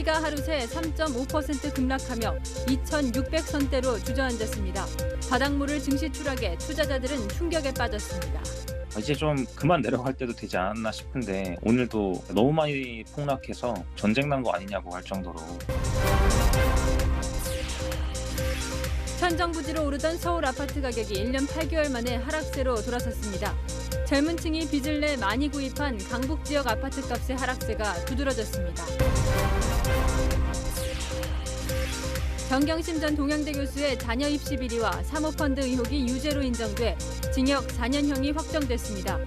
S&P가 하루 새 3.5% 급락하며 2,600선대로 주저앉았습니다. 바닥물을 증시 추락에 투자자들은 충격에 빠졌습니다. 이제 좀 그만 내려갈 때도 되지 않았나 싶은데 오늘도 너무 많이 폭락해서 전쟁 난 거 아니냐고 할 정도로. 천정부지로 오르던 서울 아파트 가격이 1년 8개월 만에 하락세로 돌아섰습니다. 젊은 층이 빚을 내 많이 구입한 강북 지역 아파트 값의 하락세가 두드러졌습니다. 정경심 전 동양대 교수의 자녀 입시 비리와 사모펀드 의혹이 유죄로 인정돼 징역 4년형이 확정됐습니다.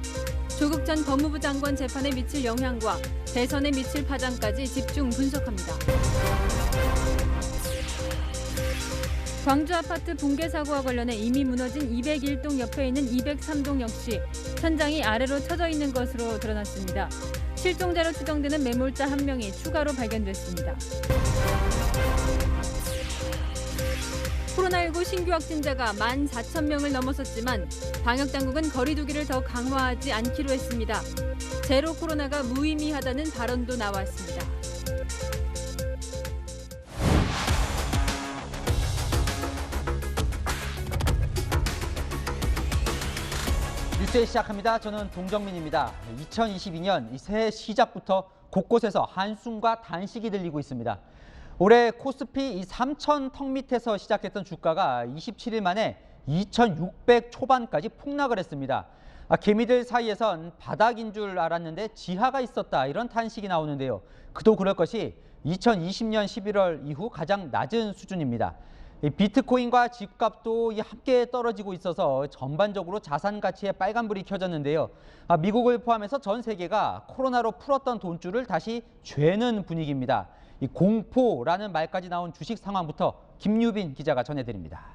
조국 전 법무부 장관 재판에 미칠 영향과 대선에 미칠 파장까지 집중 분석합니다. 광주 아파트 붕괴 사고와 관련해 이미 무너진 201동 옆에 있는 203동 역시 천장이 아래로 쳐져 있는 것으로 드러났습니다. 실종자로 추정되는 매몰자 1명이 추가로 발견됐습니다. 코로나19 신규 확진자가 14,000명을 넘어섰지만 방역당국은 거리 두기를 더 강화하지 않기로 했습니다. 제로 코로나가 무의미하다는 발언도 나왔습니다. 뉴스 시작합니다. 저는 동정민입니다. 2022년 새해 시작부터 곳곳에서 한숨과 단식이 들리고 있습니다. 올해 코스피 3,000 턱 밑에서 시작했던 주가가 27일 만에 2,600 초반까지 폭락을 했습니다. 개미들 사이에선 바닥인 줄 알았는데 지하가 있었다, 이런 탄식이 나오는데요. 그도 그럴 것이 2020년 11월 이후 가장 낮은 수준입니다. 비트코인과 집값도 함께 떨어지고 있어서 전반적으로 자산 가치에 빨간불이 켜졌는데요. 미국을 포함해서 전 세계가 코로나로 풀었던 돈줄을 다시 죄는 분위기입니다. 이 공포라는 말까지 나온 주식 상황부터 김유빈 기자가 전해드립니다.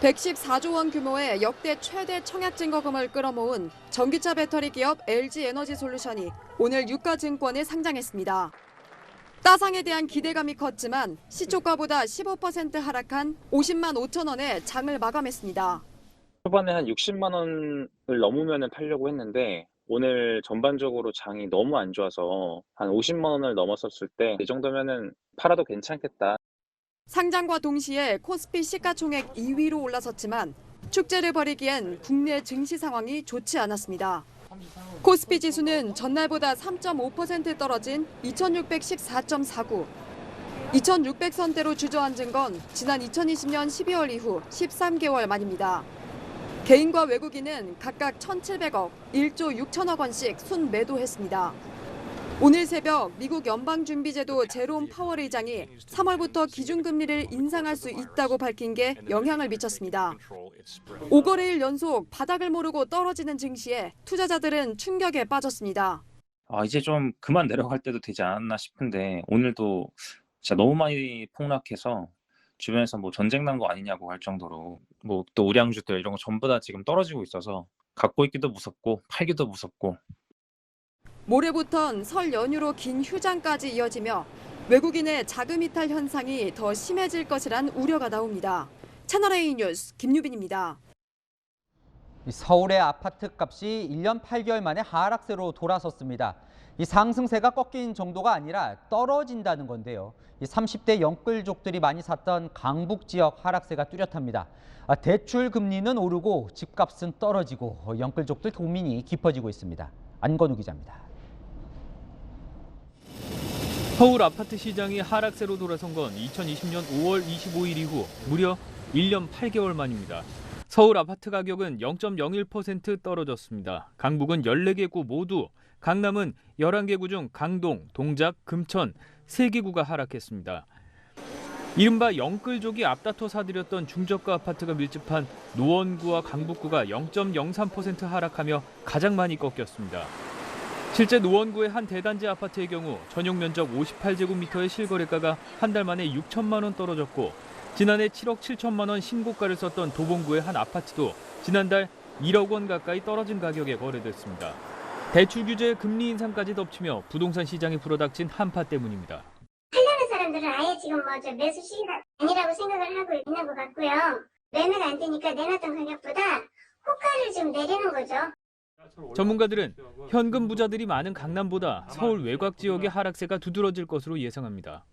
$114조 원 규모의 역대 최대 청약 증거금을 끌어모은 전기차 배터리 기업 LG에너지솔루션이 오늘 유가증권에 상장했습니다. 따상에 대한 기대감이 컸지만 시초가보다 15% 하락한 50만 5천 원에 장을 마감했습니다. 초반에 한 60만 원을 넘으면 팔려고 했는데 오늘 전반적으로 장이 너무 안 좋아서 한 50만 원을 넘었었을 때 이 정도면은 팔아도 괜찮겠다. 상장과 동시에 코스피 시가총액 2위로 올라섰지만 축제를 벌이기엔 국내 증시 상황이 좋지 않았습니다. 코스피 지수는 전날보다 3.5% 떨어진 2,614.49. 2,600선대로 주저앉은 건 지난 2020년 12월 이후 13개월 만입니다. 개인과 외국인은 각각 1,700억, 1조 6천억 원씩 순매도했습니다. 오늘 새벽 미국 연방준비제도 제롬 파월 의장이 3월부터 기준금리를 인상할 수 있다고 밝힌 게 영향을 미쳤습니다. 5거래일 연속 바닥을 모르고 떨어지는 증시에 투자자들은 충격에 빠졌습니다. 이제 좀 그만 내려갈 때도 되지 않았나 싶은데 오늘도 진짜 너무 많이 폭락해서 주변에서 뭐 전쟁 난 거 아니냐고 할 정도로 뭐 또 우량주들 이런 거 전부 다 지금 떨어지고 있어서 갖고 있기도 무섭고 팔기도 무섭고. 모레부턴 설 연휴로 긴 휴장까지 이어지며 외국인의 자금 이탈 현상이 더 심해질 것이란 우려가 나옵니다. 채널A 뉴스 김유빈입니다. 서울의 아파트 값이 1년 8개월 만에 하락세로 돌아섰습니다. 이 상승세가 꺾인 정도가 아니라 떨어진다는 건데요. 이 30대 영끌족들이 많이 샀던 강북 지역 하락세가 뚜렷합니다. 대출 금리는 오르고 집값은 떨어지고 영끌족들 고민이 깊어지고 있습니다. 안건우 기자입니다. 서울 아파트 시장이 하락세로 돌아선 건 2020년 5월 25일 이후 무려 1년 8개월 만입니다. 서울 아파트 가격은 0.01% 떨어졌습니다. 강북은 14개 구 모두, 강남은 11개 구 중 강동, 동작, 금천 3개 구가 하락했습니다. 이른바 영끌족이 앞다퉈 사들였던 중저가 아파트가 밀집한 노원구와 강북구가 0.03% 하락하며 가장 많이 꺾였습니다. 실제 노원구의 한 대단지 아파트의 경우 전용 면적 58제곱미터의 실거래가가 한 달 만에 6천만 원 떨어졌고 지난해 7억 7천만 원 신고가를 썼던 도봉구의 한 아파트도 지난달 1억 원 가까이 떨어진 가격에 거래됐습니다. 대출 규제의 금리 인상까지 덮치며 부동산 시장이 불어닥친 한파 때문입니다. 살려는 사람들은 아예 그게 지금 저 매수 시기가 아니라고 생각을 하고 있는 것 같고요. 매매가 안 되니까 내놨던 가격보다 호가를 좀 내리는 거죠. 전문가들은 현금 부자들이 많은 강남보다 서울 외곽 지역의 하락세가 두드러질 것으로 예상합니다.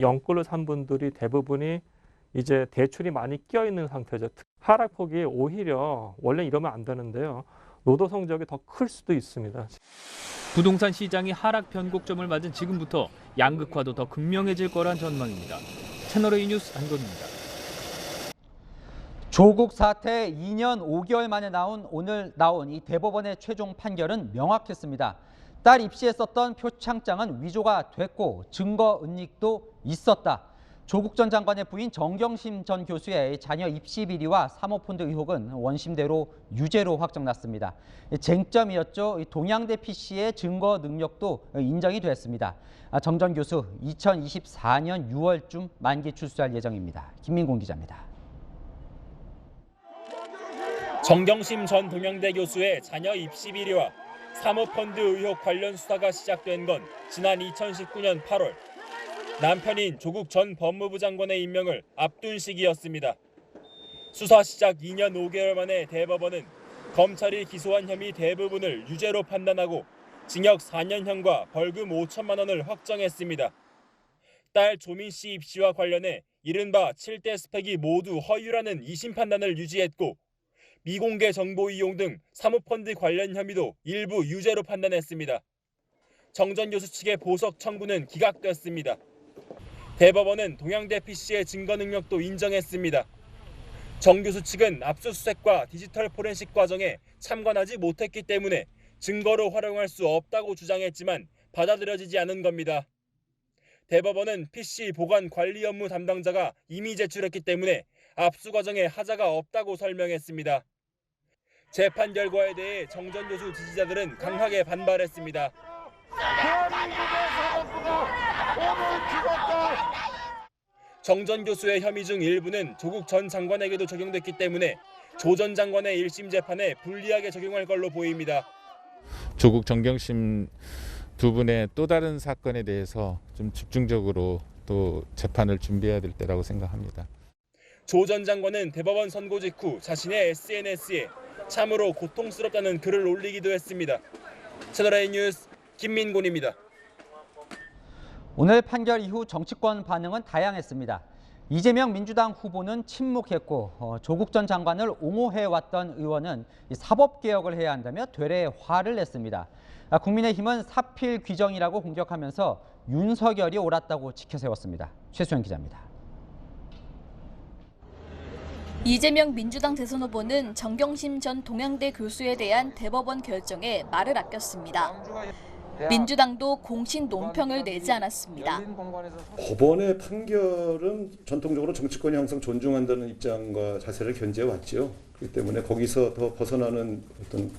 영끌로 산 분들이 대부분이 이제 대출이 많이 끼어 있는 상태죠. 하락폭이 오히려 원래 이러면 안 되는데요. 노도 성적이 더 클 수도 있습니다. 부동산 시장이 하락 변곡점을 맞은 지금부터 양극화도 더 극명해질 거란 전망입니다. 채널A 뉴스 안건입니다. 조국 사태 2년 5개월 만에 오늘 나온 이 대법원의 최종 판결은 명확했습니다. 딸 입시했었던 표창장은 위조가 됐고 증거 은닉도 있었다. 조국 전 장관의 부인 정경심 전 교수의 자녀 입시 비리와 사모펀드 의혹은 원심대로 유죄로 확정났습니다. 쟁점이었죠. 동양대 PC의 증거 능력도 인정이 됐습니다. 정 전 교수 2024년 6월쯤 만기 출소할 예정입니다. 김민곤 기자입니다. 정경심 전 동양대 교수의 자녀 입시 비리와 사모펀드 의혹 관련 수사가 시작된 건 지난 2019년 8월. 남편인 조국 전 법무부 장관의 임명을 앞둔 시기였습니다. 수사 시작 2년 5개월 만에 대법원은 검찰이 기소한 혐의 대부분을 유죄로 판단하고 징역 4년형과 벌금 5천만 원을 확정했습니다. 딸 조민 씨 입시와 관련해 이른바 7대 스펙이 모두 허위라는 2심 판단을 유지했고 미공개 정보 이용 등 사모펀드 관련 혐의도 일부 유죄로 판단했습니다. 정 전 교수 측의 보석 청구는 기각됐습니다. 대법원은 동양대 PC의 증거 능력도 인정했습니다. 정 교수 측은 압수수색과 디지털 포렌식 과정에 참관하지 못했기 때문에 증거로 활용할 수 없다고 주장했지만 받아들여지지 않은 겁니다. 대법원은 PC 보관 관리 업무 담당자가 이미 제출했기 때문에 압수 과정에 하자가 없다고 설명했습니다. 재판 결과에 대해 정 전 교수 지지자들은 강하게 반발했습니다. 정 전 교수의 혐의 중 일부는 조국 전 장관에게도 적용됐기 때문에 조 전 장관의 1심 재판에 불리하게 적용할 걸로 보입니다. 조국 정경심 두 분의 또 다른 사건에 대해서 좀 집중적으로 또 재판을 준비해야 될 때라고 생각합니다. 조 전 장관은 대법원 선고 직후 자신의 SNS에 참으로 고통스럽다는 글을 올리기도 했습니다. 채널A 뉴스 김민곤입니다. 오늘 판결 이후 정치권 반응은 다양했습니다. 이재명 민주당 후보는 침묵했고 조국 전 장관을 옹호해왔던 의원은 사법개혁을 해야 한다며 되레 화를 냈습니다. 국민의힘은 사필 규정이라고 공격하면서 윤석열이 옳았다고 지켜세웠습니다. 최수영 기자입니다. 이재명 민주당 대선 후보는 정경심 전 동양대 교수에 대한 대법원 결정에 말을 아꼈습니다. 민주당도 공식 논평을 내지 않았습니다. 법원의 판결은 전통적으로 정치권이 항상 존중한다는 입장과 자세를 견지해왔죠. 그렇기 때문에 거기서 더 벗어나는 어떤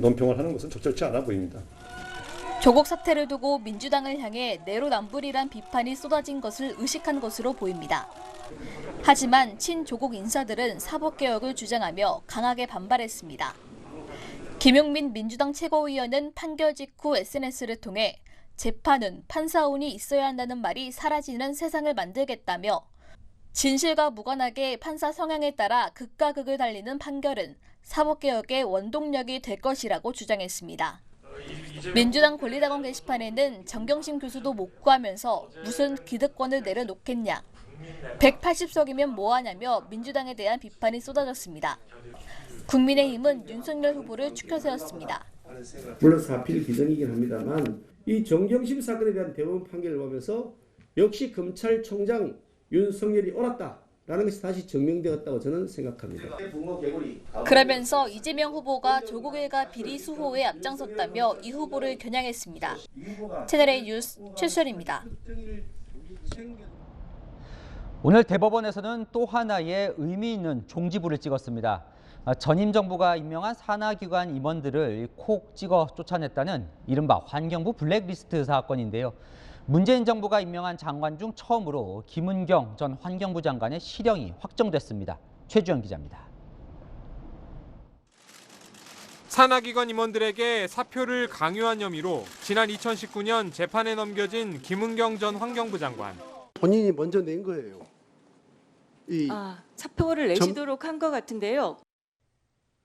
논평을 하는 것은 적절치 않아 보입니다. 조국 사태를 두고 민주당을 향해 내로남불이란 비판이 쏟아진 것을 의식한 것으로 보입니다. 하지만 친조국 인사들은 사법개혁을 주장하며 강하게 반발했습니다. 김용민 민주당 최고위원은 판결 직후 SNS를 통해 재판은 판사운이 있어야 한다는 말이 사라지는 세상을 만들겠다며 진실과 무관하게 판사 성향에 따라 극과 극을 달리는 판결은 사법개혁의 원동력이 될 것이라고 주장했습니다. 민주당 권리당원 게시판에는 정경심 교수도 못 구하면서 무슨 기득권을 내려놓겠냐, 180석이면 뭐하냐며 민주당에 대한 비판이 쏟아졌습니다. 국민의힘은 윤석열 후보를 추켜 세웠습니다. 물론 사필 규정이긴 합니다만 이 정경심 사건에 대한 대법원 판결을 보면서 역시 검찰총장 윤석열이 옳았다라는 것이 다시 증명되었다고 저는 생각합니다. 그러면서 이재명 후보가 조국 일가 비리 수호에 앞장섰다며 이 후보를 겨냥했습니다. 채널A 뉴스 최수연입니다. 오늘 대법원에서는 또 하나의 의미 있는 종지부를 찍었습니다. 전임 정부가 임명한 산하기관 임원들을 콕 찍어 쫓아냈다는 이른바 환경부 블랙리스트 사건인데요. 문재인 정부가 임명한 장관 중 처음으로 김은경 전 환경부 장관의 실형이 확정됐습니다. 최주영 기자입니다. 산하기관 임원들에게 사표를 강요한 혐의로 지난 2019년 재판에 넘겨진 김은경 전 환경부 장관. 본인이 먼저 낸 거예요. 사표를 내시도록 한 것 같은데요.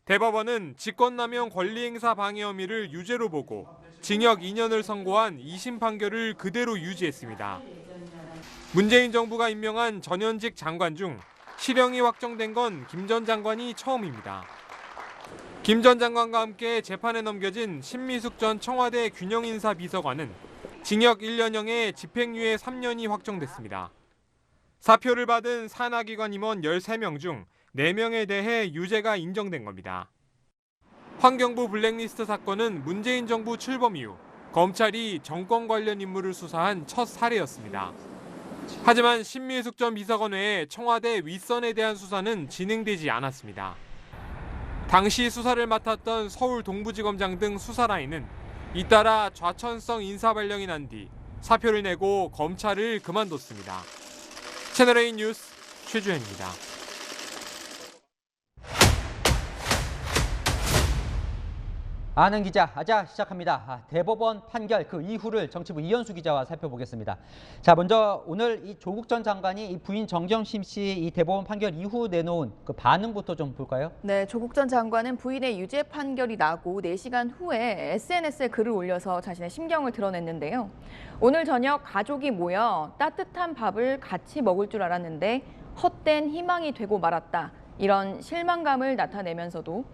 대법원은 직권남용 권리행사 방해 혐의를 유죄로 보고 징역 2년을 선고한 2심 판결을 그대로 유지했습니다. 문재인 정부가 임명한 전현직 장관 중 실형이 확정된 건 김 전 장관이 처음입니다. 김 전 장관과 함께 재판에 넘겨진 신미숙 전 청와대 균형인사 비서관은 징역 1년형에 집행유예 3년이 확정됐습니다. 사표를 받은 산하기관 임원 13명 중 4명에 대해 유죄가 인정된 겁니다. 환경부 블랙리스트 사건은 문재인 정부 출범 이후 검찰이 정권 관련 인물을 수사한 첫 사례였습니다. 하지만 신미숙 전 비서관 외에 청와대 윗선에 대한 수사는 진행되지 않았습니다. 당시 수사를 맡았던 서울 동부지검장 등 수사라인은 잇따라 좌천성 인사 발령이 난 뒤 사표를 내고 검찰을 그만뒀습니다. 채널A 뉴스 최주현입니다. 아는 기자 아자 시작합니다. 대법원 판결 그 이후를 정치부 이현수 기자와 살펴보겠습니다. 자, 먼저 오늘 이 조국 전 장관이 이 부인 정경심 씨 이 대법원 판결 이후 내놓은 그 반응부터 좀 볼까요? 네, 조국 전 장관은 부인의 유죄 판결이 나고 4시간 후에 SNS에 글을 올려서 자신의 심경을 드러냈는데요. 오늘 저녁 가족이 모여 따뜻한 밥을 같이 먹을 줄 알았는데 헛된 희망이 되고 말았다. 이런 실망감을 나타내면서도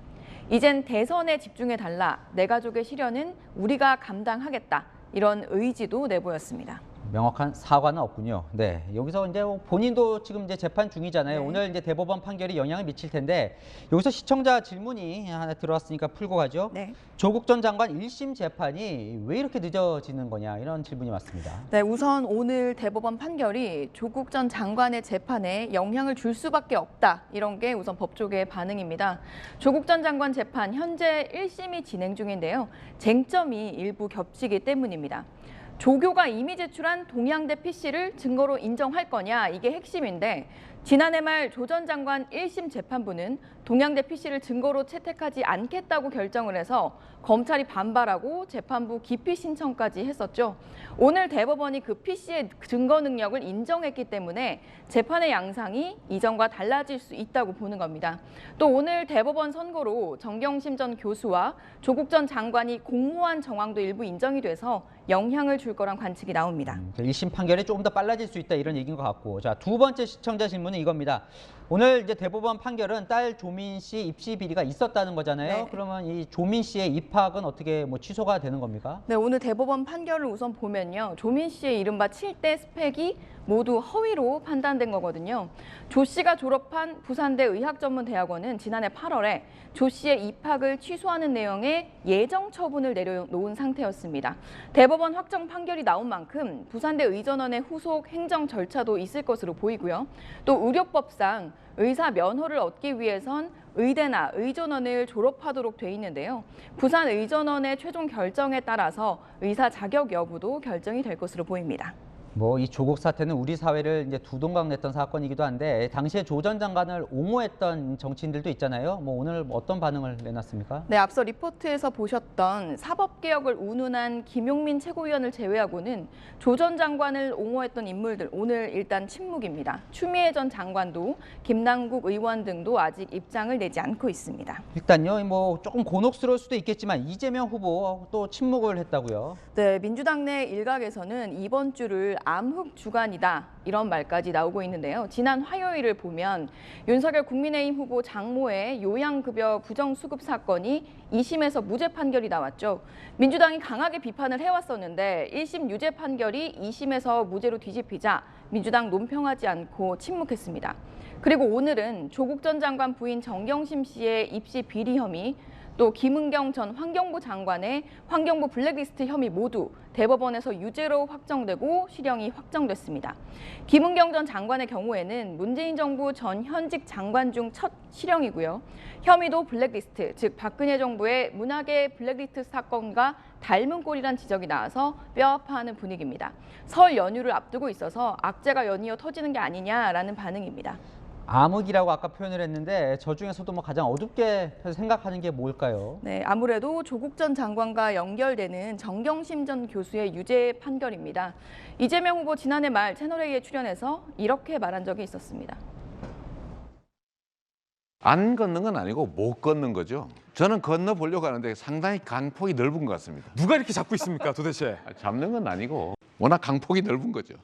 이젠 대선에 집중해달라. 내 가족의 시련은 우리가 감당하겠다. 이런 의지도 내보였습니다. 명확한 사과는 없군요. 네, 여기서 이제 본인도 지금 이제 재판 중이잖아요. 네. 오늘 이제 대법원 판결이 영향을 미칠 텐데 여기서 시청자 질문이 하나 들어왔으니까 풀고 가죠. 네. 조국 전 장관 1심 재판이 왜 이렇게 늦어지는 거냐 이런 질문이 왔습니다. 네, 우선 오늘 대법원 판결이 조국 전 장관의 재판에 영향을 줄 수밖에 없다. 이런 게 우선 법조계의 반응입니다. 조국 전 장관 재판 현재 1심이 진행 중인데요. 쟁점이 일부 겹치기 때문입니다. 조교가 이미 제출한 동양대 PC를 증거로 인정할 거냐 이게 핵심인데 지난해 말 조 전 장관 1심 재판부는 동양대 PC를 증거로 채택하지 않겠다고 결정을 해서 검찰이 반발하고 재판부 기피 신청까지 했었죠. 오늘 대법원이 그 PC의 증거 능력을 인정했기 때문에 재판의 양상이 이전과 달라질 수 있다고 보는 겁니다. 또 오늘 대법원 선고로 정경심 전 교수와 조국 전 장관이 공모한 정황도 일부 인정이 돼서 영향을 줄 거란 관측이 나옵니다. 1심 판결이 조금 더 빨라질 수 있다 이런 얘기인 것 같고, 자, 두 번째 시청자 질문은 이겁니다. 오늘 이제 대법원 판결은 딸 조민 씨 입시 비리가 있었다는 거잖아요. 네. 그러면 이 조민 씨의 입학은 어떻게 취소가 되는 겁니까? 네, 오늘 대법원 판결을 우선 보면요. 조민 씨의 이른바 7대 스펙이 모두 허위로 판단된 거거든요. 조 씨가 졸업한 부산대 의학전문대학원은 지난해 8월에 조 씨의 입학을 취소하는 내용의 예정 처분을 내려놓은 상태였습니다. 대법원 확정 판결이 나온 만큼 부산대 의전원의 후속 행정 절차도 있을 것으로 보이고요. 또 의료법상 의사 면허를 얻기 위해선 의대나 의전원을 졸업하도록 돼 있는데요. 부산 의전원의 최종 결정에 따라서 의사 자격 여부도 결정이 될 것으로 보입니다. 이 조국 사태는 우리 사회를 이제 두동강냈던 사건이기도 한데 당시에 조 전 장관을 옹호했던 정치인들도 있잖아요. 오늘 어떤 반응을 내놨습니까? 네, 앞서 리포트에서 보셨던 사법개혁을 운운한 김용민 최고위원을 제외하고는 조 전 장관을 옹호했던 인물들 오늘 일단 침묵입니다. 추미애 전 장관도 김남국 의원 등도 아직 입장을 내지 않고 있습니다. 일단요, 조금 곤혹스러울 수도 있겠지만 이재명 후보 또 침묵을 했다고요. 네, 민주당 내 일각에서는 이번 주를 암흑 주간이다 이런 말까지 나오고 있는데요. 지난 화요일을 보면 윤석열 국민의힘 후보 장모의 요양급여 부정수급 사건이 2심에서 무죄 판결이 나왔죠. 민주당이 강하게 비판을 해왔었는데 1심 유죄 판결이 2심에서 무죄로 뒤집히자 민주당 논평하지 않고 침묵했습니다. 그리고 오늘은 조국 전 장관 부인 정경심 씨의 입시 비리 혐의, 또 김은경 전 환경부 장관의 환경부 블랙리스트 혐의 모두 대법원에서 유죄로 확정되고 실형이 확정됐습니다. 김은경 전 장관의 경우에는 문재인 정부 전 현직 장관 중 첫 실형이고요. 혐의도 블랙리스트, 즉 박근혜 정부의 문화계 블랙리스트 사건과 닮은 꼴이란 지적이 나와서 뼈아파하는 분위기입니다. 설 연휴를 앞두고 있어서 악재가 연이어 터지는 게 아니냐라는 반응입니다. 암흑이라고 아까 표현을 했는데 저 중에서도 뭐 가장 어둡게 생각하는 게 뭘까요? 네, 아무래도 조국 전 장관과 연결되는 정경심 전 교수의 유죄 판결입니다. 이재명 후보 지난해 말 채널A에 출연해서 이렇게 말한 적이 있었습니다. 안 걷는 건 아니고 못 걷는 거죠. 저는 건너보려고 하는데 상당히 강폭이 넓은 것 같습니다. 누가 이렇게 잡고 있습니까, 도대체? 잡는 건 아니고 워낙 강폭이 넓은 거죠.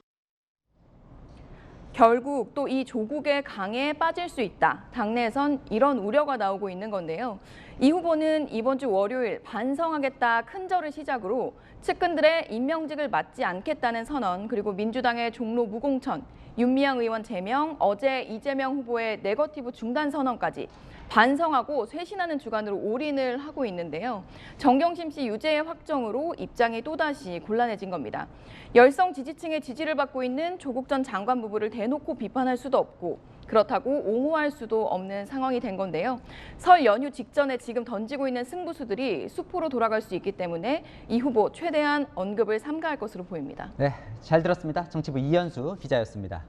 결국 또 이 조국의 강에 빠질 수 있다. 당내에선 이런 우려가 나오고 있는 건데요. 이 후보는 이번 주 월요일 반성하겠다 큰절을 시작으로 측근들의 임명직을 맡지 않겠다는 선언, 그리고 민주당의 종로 무공천, 윤미향 의원 제명, 어제 이재명 후보의 네거티브 중단 선언까지 반성하고 쇄신하는 주간으로 올인을 하고 있는데요. 정경심 씨 유죄의 확정으로 입장이 또다시 곤란해진 겁니다. 열성 지지층의 지지를 받고 있는 조국 전 장관 부부를 대놓고 비판할 수도 없고 그렇다고 옹호할 수도 없는 상황이 된 건데요. 설 연휴 직전에 지금 던지고 있는 승부수들이 수포로 돌아갈 수 있기 때문에 이 후보 최대한 언급을 삼가할 것으로 보입니다. 네, 잘 들었습니다. 정치부 이현수 기자였습니다.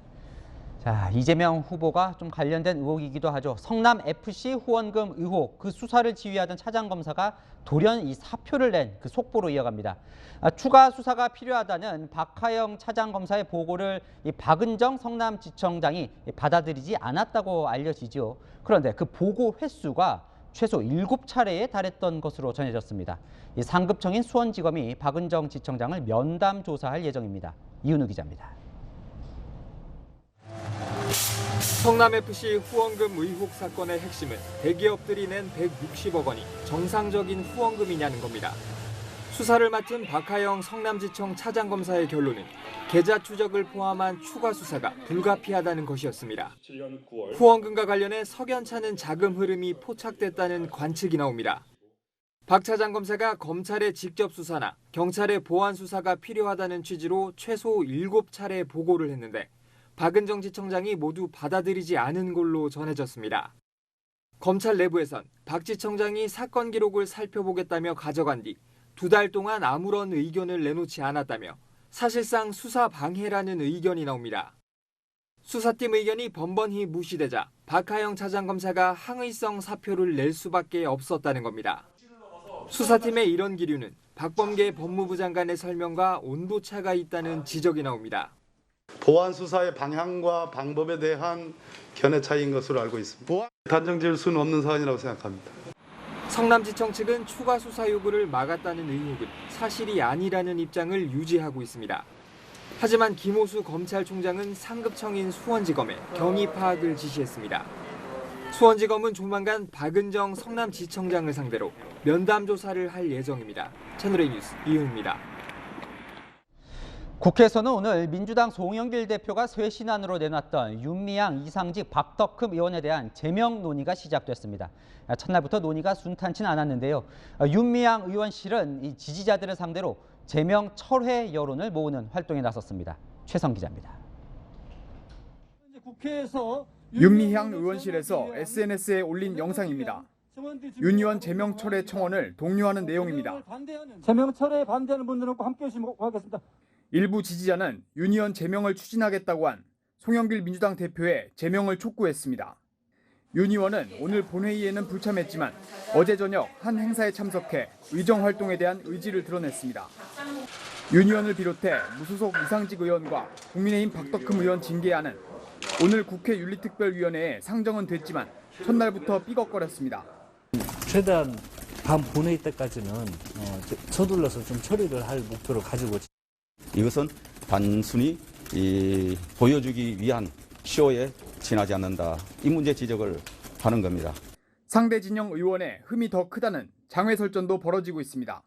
자, 이재명 후보가 좀 관련된 의혹이기도 하죠. 성남FC 후원금 의혹, 그 수사를 지휘하던 차장검사가 돌연 이 사표를 낸 그 속보로 이어갑니다. 추가 수사가 필요하다는 박하영 차장검사의 보고를 이 박은정 성남지청장이 받아들이지 않았다고 알려지죠. 그런데 그 보고 횟수가 최소 7차례에 달했던 것으로 전해졌습니다. 이 상급청인 수원지검이 박은정 지청장을 면담 조사할 예정입니다. 이은우 기자입니다. 성남FC 후원금 의혹 사건의 핵심은 대기업들이 낸 160억 원이 정상적인 후원금이냐는 겁니다. 수사를 맡은 박하영 성남지청 차장검사의 결론은 계좌 추적을 포함한 추가 수사가 불가피하다는 것이었습니다. 후원금과 관련해 석연찮은 자금 흐름이 포착됐다는 관측이 나옵니다. 박 차장검사가 검찰의 직접 수사나 경찰의 보완 수사가 필요하다는 취지로 최소 7차례 보고를 했는데 박은정 지청장이 모두 받아들이지 않은 걸로 전해졌습니다. 검찰 내부에선 박 지청장이 사건 기록을 살펴보겠다며 가져간 뒤 2달 동안 아무런 의견을 내놓지 않았다며 사실상 수사 방해라는 의견이 나옵니다. 수사팀 의견이 번번이 무시되자 박하영 차장검사가 항의성 사표를 낼 수밖에 없었다는 겁니다. 수사팀의 이런 기류는 박범계 법무부 장관의 설명과 온도차가 있다는 지적이 나옵니다. 보안 수사의 방향과 방법에 대한 견해 차이인 것으로 알고 있습니다. 단정 지을 수는 없는 사안이라고 생각합니다. 성남지청 측은 추가 수사 요구를 막았다는 의혹은 사실이 아니라는 입장을 유지하고 있습니다. 하지만 김호수 검찰총장은 상급청인 수원지검에 경위 파악을 지시했습니다. 수원지검은 조만간 박은정 성남지청장을 상대로 면담 조사를 할 예정입니다. 채널A 뉴스 이은우입니다. 국회에서는 오늘 민주당 송영길 대표가 쇄신안으로 내놨던 윤미향, 이상직, 박덕흠 의원에 대한 제명 논의가 시작됐습니다. 첫날부터 논의가 순탄치 않았는데요. 윤미향 의원실은 이 지지자들을 상대로 제명 철회 여론을 모으는 활동에 나섰습니다. 최성 기자입니다. 국회에서 윤미향 의원실에서 SNS에 올린 영상입니다. 윤 의원 제명 철회 청원을 독려하는 내용입니다. 제명 철회에 반대하는 분들과 함께 해주시면 고맙겠습니다. 일부 지지자는 윤 의원 제명을 추진하겠다고 한 송영길 민주당 대표의 제명을 촉구했습니다. 윤 의원은 오늘 본회의에는 불참했지만 어제 저녁 한 행사에 참석해 의정 활동에 대한 의지를 드러냈습니다. 윤 의원을 비롯해 무소속 이상직 의원과 국민의힘 박덕흠 의원 징계안은 오늘 국회 윤리특별위원회에 상정은 됐지만 첫날부터 삐걱거렸습니다. 최대한 다음 본회의 때까지는 서둘러서 좀 처리를 할 목표를 가지고 이것은 단순히 보여주기 위한 쇼에 지나지 않는다. 이 문제 지적을 하는 겁니다. 상대 진영 의원의 흠이 더 크다는 장외설전도 벌어지고 있습니다.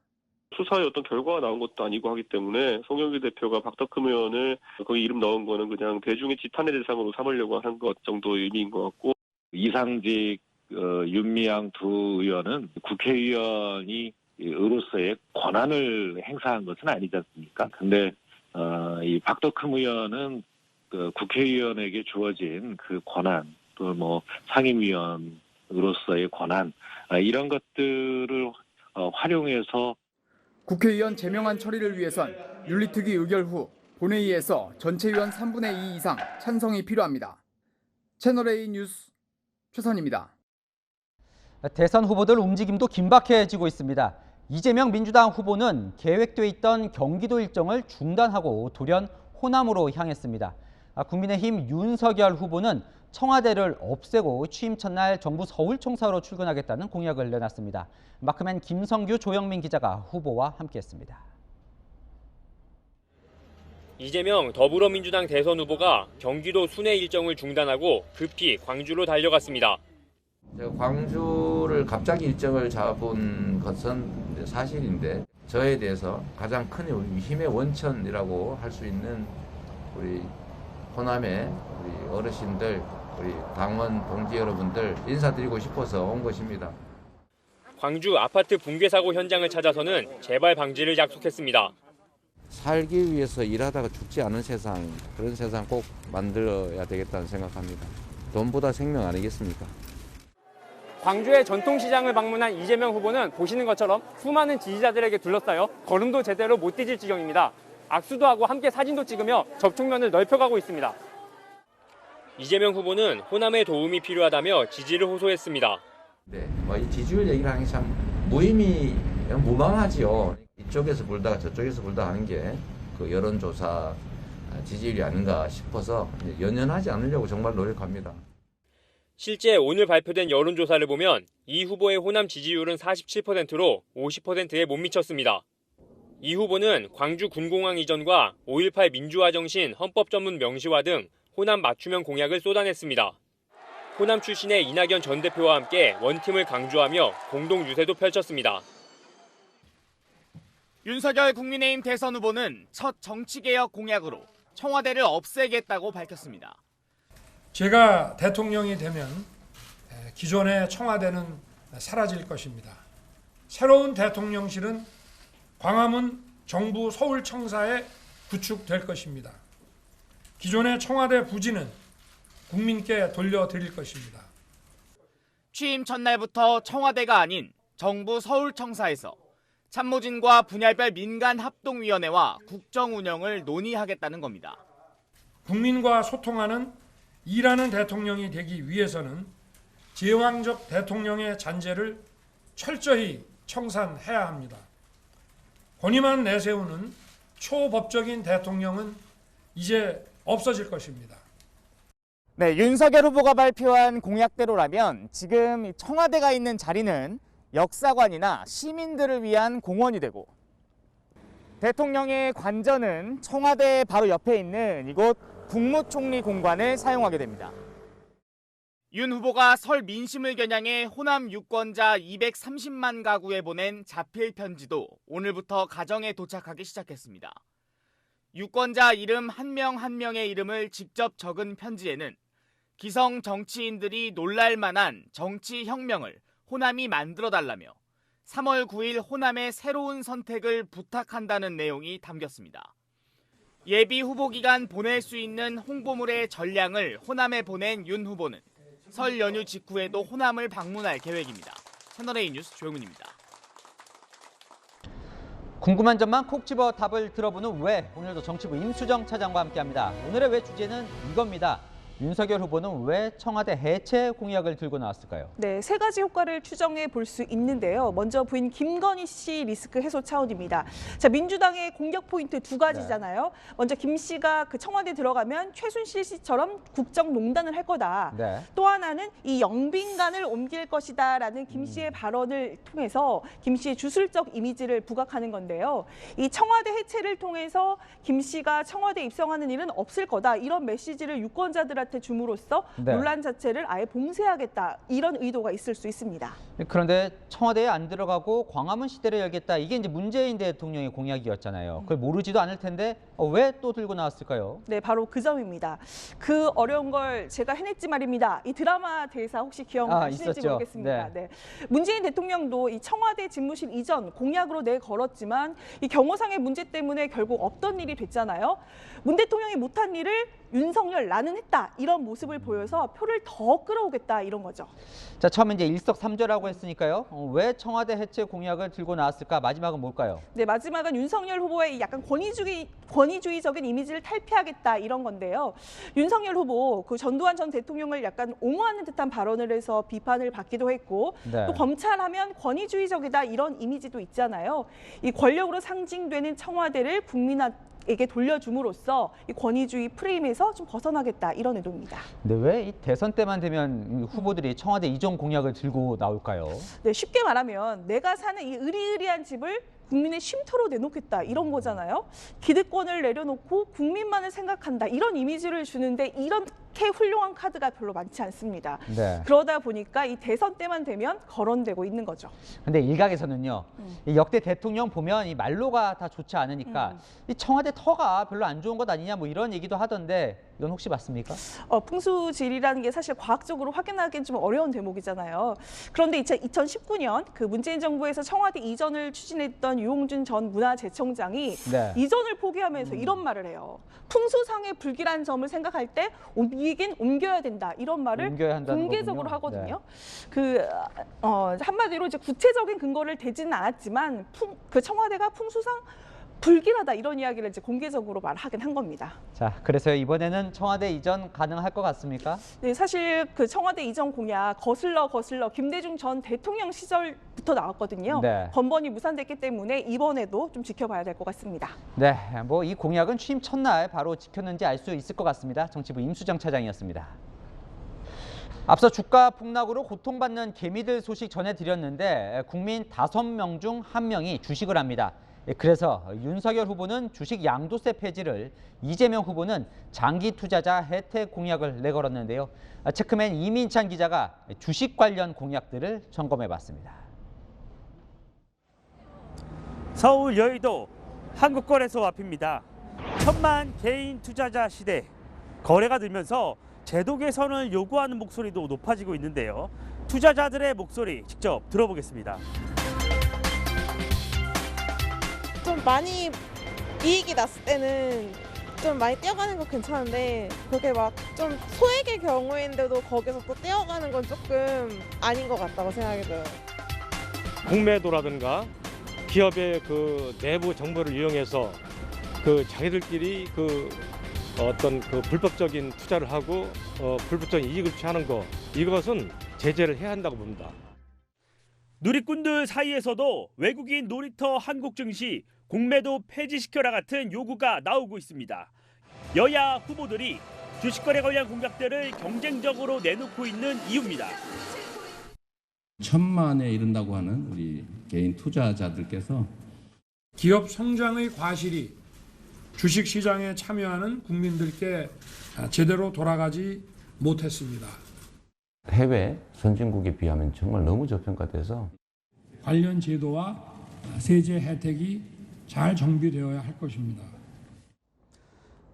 수사에 어떤 결과가 나온 것도 아니고 하기 때문에 송영길 대표가 박덕흠 의원을 거기 이름 넣은 거는 그냥 대중의 지탄의 대상으로 삼으려고 한 것 정도의 의미인 것 같고, 이상직, 윤미향 두 의원은 국회의원이 으로서의 권한을 행사한 것은 아니지 않습니까? 근데 이 박덕흠 의원은 그 국회의원에게 주어진 그 권한, 또 뭐 상임위원으로서의 권한, 이런 것들을 활용해서 국회의원 제명안 처리를 위해선 윤리특위 의결 후 본회의에서 전체 의원 3분의 2 이상 찬성이 필요합니다. 채널A 뉴스 최선입니다. 대선 후보들 움직임도 긴박해지고 있습니다. 이재명 민주당 후보는 계획돼 있던 경기도 일정을 중단하고 돌연 호남으로 향했습니다. 국민의힘 윤석열 후보는 청와대를 없애고 취임 첫날 정부 서울 청사로 출근하겠다는 공약을 내놨습니다. 마크맨 김성규, 조영민 기자가 후보와 함께했습니다. 이재명 더불어민주당 대선 후보가 경기도 순회 일정을 중단하고 급히 광주로 달려갔습니다. 광주를 갑자기 일정을 잡은 것은 사실인데 저에 대해서 가장 큰 힘의 원천이라고 할 수 있는 우리 호남의 우리 어르신들, 우리 당원 동지 여러분들 인사드리고 싶어서 온 것입니다. 광주 아파트 붕괴 사고 현장을 찾아서는 재발 방지를 약속했습니다. 살기 위해서 일하다가 죽지 않은 세상, 그런 세상 꼭 만들어야 되겠다는 생각합니다. 돈보다 생명 아니겠습니까? 광주의 전통시장을 방문한 이재명 후보는 보시는 것처럼 수많은 지지자들에게 둘러싸여 걸음도 제대로 못 디딜 지경입니다. 악수도 하고 함께 사진도 찍으며 접촉면을 넓혀가고 있습니다. 이재명 후보는 호남의 도움이 필요하다며 지지를 호소했습니다. 네, 이 지지율 얘기를 하는 게 참 무방하지요. 이쪽에서 불다가 저쪽에서 불다 하는 게 그 여론조사 지지율이 아닌가 싶어서 연연하지 않으려고 정말 노력합니다. 실제 오늘 발표된 여론조사를 보면 이 후보의 호남 지지율은 47%로 50%에 못 미쳤습니다. 이 후보는 광주 군공항 이전과 5.18 민주화 정신 헌법 전문 명시화 등 호남 맞춤형 공약을 쏟아냈습니다. 호남 출신의 이낙연 전 대표와 함께 원팀을 강조하며 공동 유세도 펼쳤습니다. 윤석열 국민의힘 대선 후보는 첫 정치개혁 공약으로 청와대를 없애겠다고 밝혔습니다. 제가 대통령이 되면 기존의 청와대는 사라질 것입니다. 새로운 대통령실은 광화문 정부 서울청사에 구축될 것입니다. 기존의 청와대 부지는 국민께 돌려드릴 것입니다. 취임 첫날부터 청와대가 아닌 정부 서울청사에서 참모진과 분야별 민간합동위원회와 국정 운영을 논의하겠다는 겁니다. 국민과 소통하는 일하는 대통령이 되기 위해서는 제왕적 대통령의 잔재를 철저히 청산해야 합니다. 권위만 내세우는 초법적인 대통령은 이제 없어질 것입니다. 네, 윤석열 후보가 발표한 공약대로라면 지금 청와대가 있는 자리는 역사관이나 시민들을 위한 공원이 되고 대통령의 관저는 청와대 바로 옆에 있는 이곳 국무총리 공관을 사용하게 됩니다. 윤 후보가 설 민심을 겨냥해 호남 유권자 230만 가구에 보낸 자필 편지도 오늘부터 가정에 도착하기 시작했습니다. 유권자 이름 한 명 한 명의 이름을 직접 적은 편지에는 기성 정치인들이 놀랄 만한 정치 혁명을 호남이 만들어달라며 3월 9일 호남의 새로운 선택을 부탁한다는 내용이 담겼습니다. 예비 후보 기간 보낼 수 있는 홍보물의 전량을 호남에 보낸 윤 후보는 설 연휴 직후에도 호남을 방문할 계획입니다. 채널A 뉴스 조영훈입니다. 궁금한 점만 콕 집어 답을 들어보는 왜, 오늘도 정치부 임수정 차장과 함께합니다. 오늘의 왜 주제는 이겁니다. 윤석열 후보는 왜 청와대 해체 공약을 들고 나왔을까요? 네, 세 가지 효과를 추정해 볼 수 있는데요. 먼저 부인 김건희 씨 리스크 해소 차원입니다. 자, 민주당의 공격 포인트 두 가지잖아요. 네. 먼저 김 씨가 그 청와대 들어가면 최순실 씨처럼 국정농단을 할 거다. 네. 또 하나는 이 영빈관을 옮길 것이다라는 김 씨의 발언을 통해서 김 씨의 주술적 이미지를 부각하는 건데요. 이 청와대 해체를 통해서 김 씨가 청와대 입성하는 일은 없을 거다. 이런 메시지를 유권자들한테 줌으로써 네. 논란 자체를 아예 봉쇄하겠다. 이런 의도가 있을 수 있습니다. 그런데 청와대에 안 들어가고 광화문 시대를 열겠다. 이게 이제 문재인 대통령의 공약이었잖아요. 그걸 모르지도 않을 텐데 왜 또 들고 나왔을까요? 네, 바로 그 점입니다. 그 어려운 걸 제가 해냈지 말입니다. 이 드라마 대사 혹시 기억나시는지 모르겠습니다. 네. 네. 문재인 대통령도 이 청와대 집무실 이전 공약으로 내걸었지만 이 경호상의 문제 때문에 결국 없던 일이 됐잖아요. 문 대통령이 못한 일을 윤석열 나는 했다 이런 모습을 보여서 표를 더 끌어오겠다 이런 거죠. 자, 처음에 이제 일석삼조라고 했으니까요. 왜 청와대 해체 공약을 들고 나왔을까? 마지막은 뭘까요? 네, 마지막은 윤석열 후보의 약간 권위주의적인 이미지를 탈피하겠다 이런 건데요. 윤석열 후보 그 전두환 전 대통령을 약간 옹호하는 듯한 발언을 해서 비판을 받기도 했고 네. 또 검찰하면 권위주의적이다 이런 이미지도 있잖아요. 이 권력으로 상징되는 청와대를 국민에게 돌려줌으로써 이 권위주의 프레임에서 좀 벗어나겠다 이런 의도입니다. 근데 왜 이 대선 때만 되면 후보들이 청와대 이전 공약을 들고 나올까요? 네, 쉽게 말하면 내가 사는 이 으리으리한 집을 국민의 쉼터로 내놓겠다 이런 거잖아요. 기득권을 내려놓고 국민만을 생각한다 이런 이미지를 주는데 이렇게 훌륭한 카드가 별로 많지 않습니다. 네. 그러다 보니까 이 대선 때만 되면 거론되고 있는 거죠. 근데 일각에서는요, 이 역대 대통령 보면 이 말로가 다 좋지 않으니까 이 청와대 터가 별로 안 좋은 것 아니냐 뭐 이런 얘기도 하던데 이건 혹시 맞습니까? 풍수질이라는 게 사실 과학적으로 확인하기는 좀 어려운 대목이잖아요. 그런데 2019년 그 문재인 정부에서 청와대 이전을 추진했던 유홍준 전 문화재청장이 네. 이전을 포기하면서 이런 말을 해요. 풍수상의 불길한 점을 생각할 때 옮기긴 옮겨야 된다 이런 말을 옮겨야 한다는 공개적으로 거군요. 하거든요. 한마디로 이제 구체적인 근거를 대지는 않았지만 그 청와대가 풍수상 불길하다 이런 이야기를 이제 공개적으로 말하긴 한 겁니다. 자, 그래서 이번에는 청와대 이전 가능할 것 같습니까? 네, 사실 그 청와대 이전 공약 거슬러 김대중 전 대통령 시절부터 나왔거든요. 네. 번번이 무산됐기 때문에 이번에도 좀 지켜봐야 될 것 같습니다. 네, 뭐 이 공약은 취임 첫날 바로 지켰는지 알 수 있을 것 같습니다. 정치부 임수정 차장이었습니다. 앞서 주가 폭락으로 고통받는 개미들 소식 전해드렸는데 국민 5명 중 1명이 주식을 합니다. 그래서 윤석열 후보는 주식 양도세 폐지를, 이재명 후보는 장기 투자자 혜택 공약을 내걸었는데요. 체크맨 이민찬 기자가 주식 관련 공약들을 점검해봤습니다. 서울 여의도 한국거래소 앞입니다. 천만 개인 투자자 시대. 거래가 늘면서 제도 개선을 요구하는 목소리도 높아지고 있는데요. 투자자들의 목소리 직접 들어보겠습니다. 좀 많이 이익이 났을 때는 좀 많이 뛰어가는 건 괜찮은데 그렇게 막 좀 소액의 경우인데도 거기서 또 뛰어가는 건 조금 아닌 것 같다고 생각이 들어요. 공매도라든가 기업의 그 내부 정보를 이용해서 그 자기들끼리 그 어떤 그 불법적인 투자를 하고 불법적인 이익을 취하는 거, 이것은 제재를 해야 한다고 봅니다. 누리꾼들 사이에서도 외국인 놀이터 한국 증시 공매도 폐지시켜라 같은 요구가 나오고 있습니다. 여야 후보들이 주식거래 관련 공약들을 경쟁적으로 내놓고 있는 이유입니다. 1,000만에 이른다고 하는 우리 개인 투자자들께서 기업 성장의 과실이 주식시장에 참여하는 국민들께 제대로 돌아가지 못했습니다. 해외 선진국에 비하면 정말 너무 저평가돼서 관련 제도와 세제 혜택이 잘 정비되어야 할 것입니다.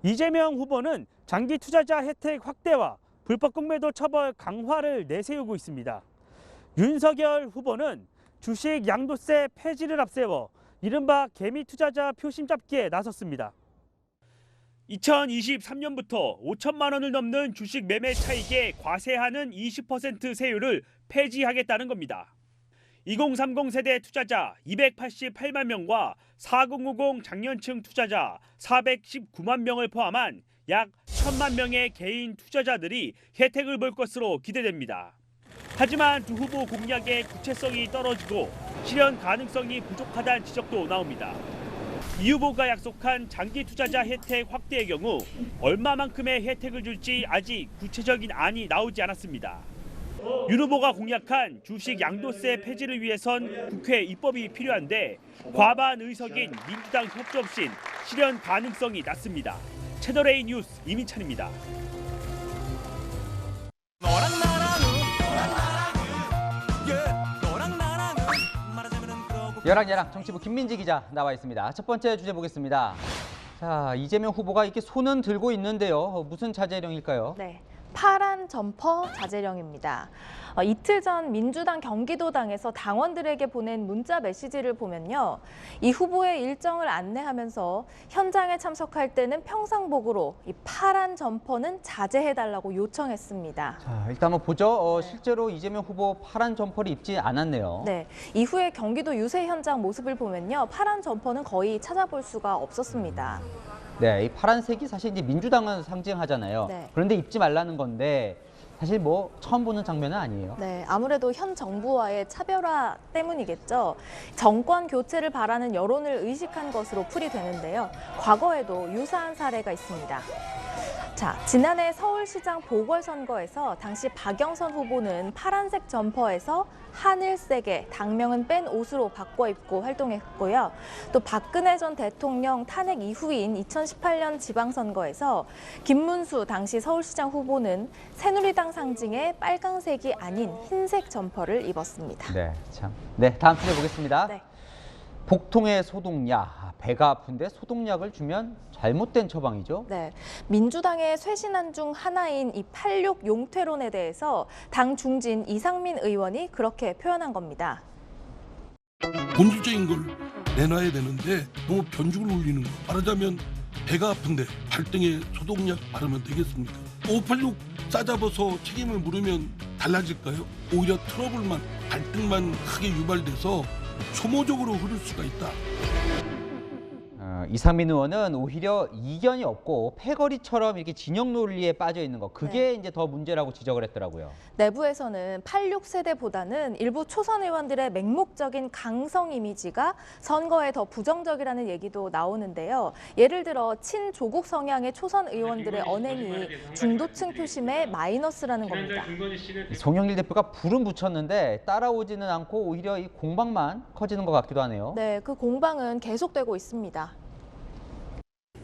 이재명 후보는 장기 투자자 혜택 확대와 불법 공매도 처벌 강화를 내세우고 있습니다. 윤석열 후보는 주식 양도세 폐지를 앞세워 이른바 개미 투자자 표심 잡기에 나섰습니다. 2023년부터 5천만 원을 넘는 주식 매매 차익에 과세하는 20% 세율을 폐지하겠다는 겁니다. 2030 세대 투자자 288만 명과 4050 장년층 투자자 419만 명을 포함한 약 1,000만 명의 개인 투자자들이 혜택을 볼 것으로 기대됩니다. 하지만 두 후보 공약의 구체성이 떨어지고 실현 가능성이 부족하다는 지적도 나옵니다. 이 후보가 약속한 장기 투자자 혜택 확대의 경우 얼마만큼의 혜택을 줄지 아직 구체적인 안이 나오지 않았습니다. 윤 후보가 공약한 주식 양도세 폐지를 위해선 국회 입법이 필요한데 과반 의석인 민주당 협조 없인 실현 가능성이 낮습니다. 채널A 뉴스 이민찬입니다. 여랑야랑 정치부 김민지 기자 나와 있습니다. 첫 번째 주제 보겠습니다. 자, 이재명 후보가 이렇게 손은 들고 있는데요. 무슨 자제령일까요? 네. 파란 점퍼 자제령입니다. 이틀 전 민주당 경기도당에서 당원들에게 보낸 문자 메시지를 보면요. 이 후보의 일정을 안내하면서 현장에 참석할 때는 평상복으로 이 파란 점퍼는 자제해달라고 요청했습니다. 자, 일단 한번 보죠. 실제로 이재명 후보 파란 점퍼를 입지 않았네요. 네, 이후에 경기도 유세 현장 모습을 보면요. 파란 점퍼는 거의 찾아볼 수가 없었습니다. 네, 이 파란색이 사실 이제 민주당을 상징하잖아요. 네. 그런데 입지 말라는 건데 사실 뭐 처음 보는 장면은 아니에요. 네, 아무래도 현 정부와의 차별화 때문이겠죠. 정권 교체를 바라는 여론을 의식한 것으로 풀이되는데요. 과거에도 유사한 사례가 있습니다. 자, 지난해 서울시장 보궐선거에서 당시 박영선 후보는 파란색 점퍼에서 하늘색의 당명은 뺀 옷으로 바꿔 입고 활동했고요. 또 박근혜 전 대통령 탄핵 이후인 2018년 지방선거에서 김문수 당시 서울시장 후보는 새누리당 상징의 빨강색이 아닌 흰색 점퍼를 입었습니다. 네, 참. 네, 다음 주제 보겠습니다. 네. 복통의 소독약, 배가 아픈데 소독약을 주면 잘못된 처방이죠? 네, 민주당의 쇄신안 중 하나인 이 86 용퇴론에 대해서 당 중진 이상민 의원이 그렇게 표현한 겁니다. 본질적인 걸 내놔야 되는데 너무 변죽을 올리는 거. 말하자면 배가 아픈데 발등에 소독약 바르면 되겠습니까? 586 싸잡아서 책임을 물으면 달라질까요? 오히려 트러블만, 갈등만 크게 유발돼서 소모적으로 흐를 수가 있다. 이상민 의원은 오히려 이견이 없고 패거리처럼 이렇게 진영 논리에 빠져 있는 거, 그게 이제 더 문제라고 지적을 했더라고요. 내부에서는 86세대보다는 일부 초선 의원들의 맹목적인 강성 이미지가 선거에 더 부정적이라는 얘기도 나오는데요. 예를 들어 친조국 성향의 초선 의원들의 언행이 중도층 표심에 마이너스라는 겁니다. 송영길 대표가 불은 붙였는데 따라오지는 않고 오히려 이 공방만 커지는 것 같기도 하네요. 네, 그 공방은 계속되고 있습니다.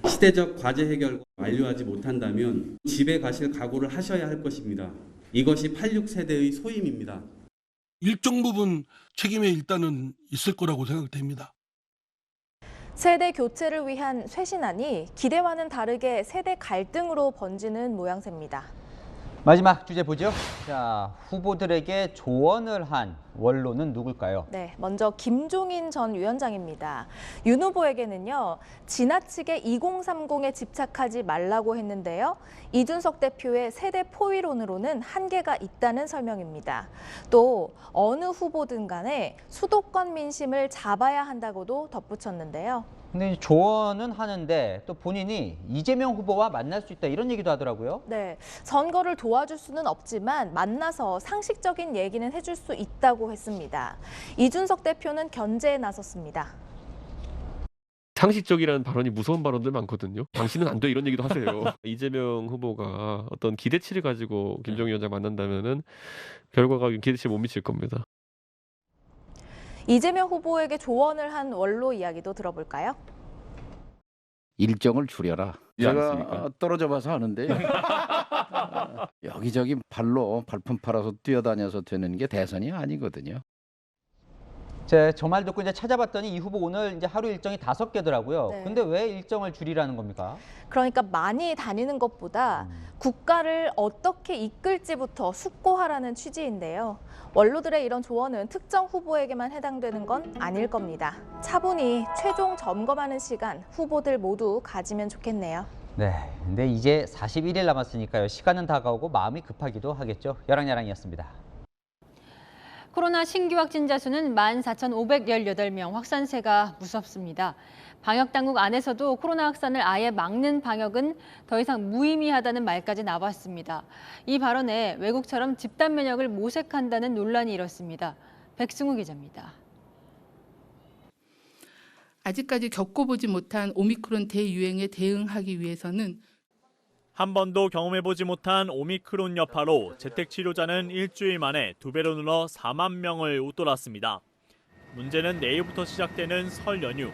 시대적 과제 해결 완료하지 못한다면 집에 가실 각오를 하셔야 할 것입니다. 이것이 86세대의 소임입니다. 일정 부분 책임에 일단은 있을 거라고 생각됩니다. 세대 교체를 위한 쇄신안이 기대와는 다르게 세대 갈등으로 번지는 모양새입니다. 마지막 주제 보죠. 자, 후보들에게 조언을 한 원로는 누굴까요? 네, 먼저 김종인 전 위원장입니다. 윤 후보에게는요, 지나치게 2030에 집착하지 말라고 했는데요. 이준석 대표의 세대 포위론으로는 한계가 있다는 설명입니다. 또 어느 후보든 간에 수도권 민심을 잡아야 한다고도 덧붙였는데요. 근데 조언은 하는데 또 본인이 이재명 후보와 만날 수 있다 이런 얘기도 하더라고요. 네, 선거를 도와줄 수는 없지만 만나서 상식적인 얘기는 해줄 수 있다고 했습니다. 이준석 대표는 견제에 나섰습니다. 상식적이라는 발언이 무서운 발언들 많거든요. 당신은 안 돼 이런 얘기도 하세요. 이재명 후보가 어떤 기대치를 가지고 김종인 위원장 만난다면은 결과가 기대치에 못 미칠 겁니다. 이재명 후보에게 조언을 한 원로 이야기도 들어볼까요? 일정을 줄여라. 제가 떨어져 봐서 아는데 여기저기 발품 팔아서 뛰어다녀서 되는 게 대선이 아니거든요. 저 말 듣고 이제 찾아봤더니 이 후보 오늘 이제 하루 일정이 5개더라고요. 네. 근데 왜 일정을 줄이라는 겁니까? 그러니까 많이 다니는 것보다 국가를 어떻게 이끌지부터 숙고하라는 취지인데요. 원로들의 이런 조언은 특정 후보에게만 해당되는 건 아닐 겁니다. 차분히 최종 점검하는 시간 후보들 모두 가지면 좋겠네요. 네, 근데 이제 41일 남았으니까요. 시간은 다가오고 마음이 급하기도 하겠죠. 여랑야랑이었습니다. 코로나 신규 확진자 수는 14,518명, 확산세가 무섭습니다. 방역당국 안에서도 코로나 확산을 아예 막는 방역은 더 이상 무의미하다는 말까지 나왔습니다. 이 발언에 외국처럼 집단 면역을 모색한다는 논란이 일었습니다. 백승우 기자입니다. 아직까지 겪어보지 못한 오미크론 대유행에 대응하기 위해서는 한 번도 경험해보지 못한 오미크론 여파로 재택치료자는 일주일 만에 2배로 늘어 4만 명을 웃돌았습니다. 문제는 내일부터 시작되는 설 연휴.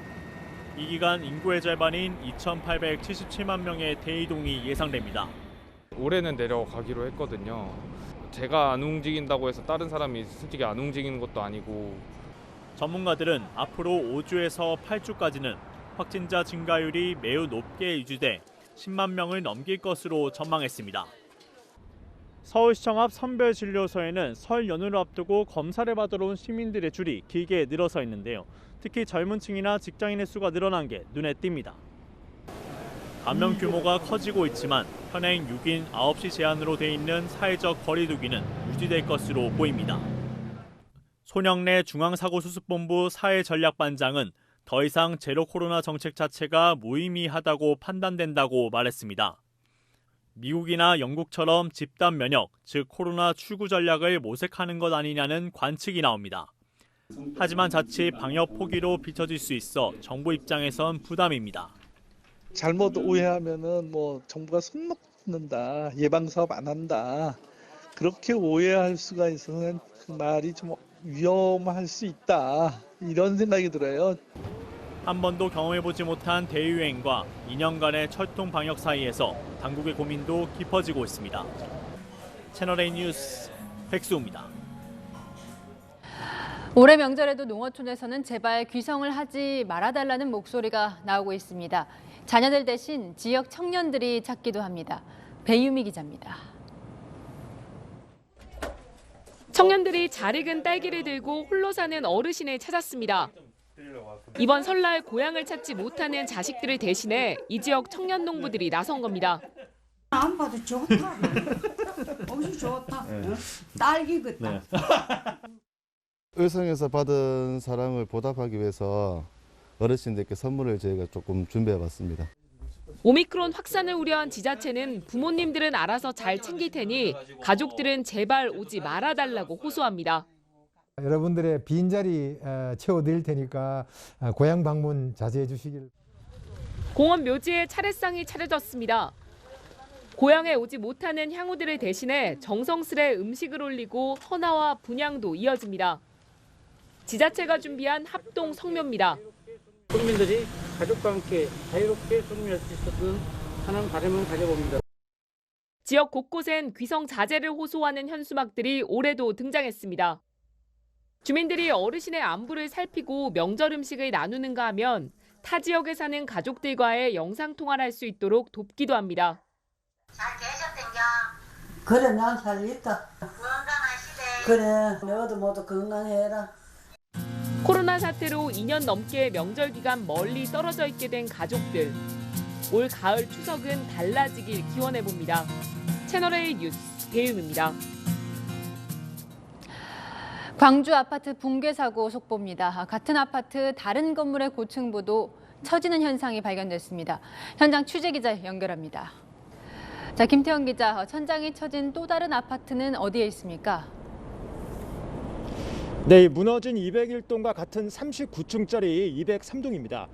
이 기간 인구의 절반인 2,877만 명의 대이동이 예상됩니다. 올해는 내려가기로 했거든요. 제가 안 움직인다고 해서 다른 사람이 솔직히 안 움직이는 것도 아니고. 전문가들은 앞으로 5주에서 8주까지는 확진자 증가율이 매우 높게 유지돼 10만 명을 넘길 것으로 전망했습니다. 서울시청 앞 선별진료소에는 설 연휴를 앞두고 검사를 받으러 온 시민들의 줄이 길게 늘어서 있는데요. 특히 젊은 층이나 직장인의 수가 늘어난 게 눈에 띕니다. 감염 규모가 커지고 있지만 현행 6인 9시 제한으로 돼 있는 사회적 거리 두기는 유지될 것으로 보입니다. 손영래 중앙사고수습본부 사회전략반장은 더 이상 제로 코로나 정책 자체가 무의미하다고 판단된다고 말했습니다. 미국이나 영국처럼 집단 면역, 즉 코로나 출구 전략을 모색하는 것 아니냐는 관측이 나옵니다. 하지만 자칫 방역 포기로 비춰질 수 있어 정부 입장에선 부담입니다. 잘못 오해하면은 뭐 정부가 손 놓는다, 예방 사업 안 한다, 그렇게 오해할 수가 있어서 그 말이 좀 위험할 수 있다, 이런 생각이 들어요. 한 번도 경험해보지 못한 대유행과 2년간의 철통 방역 사이에서 당국의 고민도 깊어지고 있습니다. 채널A 뉴스 백수호입니다. 올해 명절에도 농어촌에서는 제발 귀성을 하지 말아달라는 목소리가 나오고 있습니다. 자녀들 대신 지역 청년들이 찾기도 합니다. 배유미 기자입니다. 청년들이 잘 익은 딸기를 들고 홀로 사는 어르신을 찾았습니다. 이번 설날 고향을 찾지 못하는 자식들을 대신해 이 지역 청년 농부들이 나선 겁니다. 안 봐도 좋다. 옷이 좋다. 딸기 같다. 의성에서 받은 사랑을 보답하기 위해서 어르신들께 선물을 저희가 조금 준비해봤습니다. 오미크론 확산을 우려한 지자체는 부모님들은 알아서 잘 챙길 테니 가족들은 제발 오지 말아달라고 호소합니다. 여러분들의 빈자리 채워드릴 테니까 고향 방문 자제해 주시길. 공원 묘지에 차례상이 차려졌습니다. 고향에 오지 못하는 향우들을 대신해 정성스레 음식을 올리고 헌화와 분향도 이어집니다. 지자체가 준비한 합동 성묘입니다. 국민들이 가족과 함께 자유롭게 성묘할 수 있었던 하나의 바람을 가져봅니다. 지역 곳곳엔 귀성 자제를 호소하는 현수막들이 올해도 등장했습니다. 주민들이 어르신의 안부를 살피고 명절 음식을 나누는가 하면 타 지역에 사는 가족들과의 영상통화를 할 수 있도록 돕기도 합니다. 잘 계셨던겨? 그래, 난 잘 있다. 건강하시대. 그래, 너도 모두 건강해라. 코로나 사태로 2년 넘게 명절 기간 멀리 떨어져 있게 된 가족들. 올 가을 추석은 달라지길 기원해봅니다. 채널A 뉴스 배윤입니다. 광주 아파트 붕괴 사고 속보입니다. 같은 아파트 다른 건물의 고층부도 처지는 현상이 발견됐습니다. 현장 취재 기자 연결합니다. 자, 김태형 기자, 천장이 처진 또 다른 아파트는 어디에 있습니까? 네, 무너진 201동과 같은 39층짜리 203동입니다.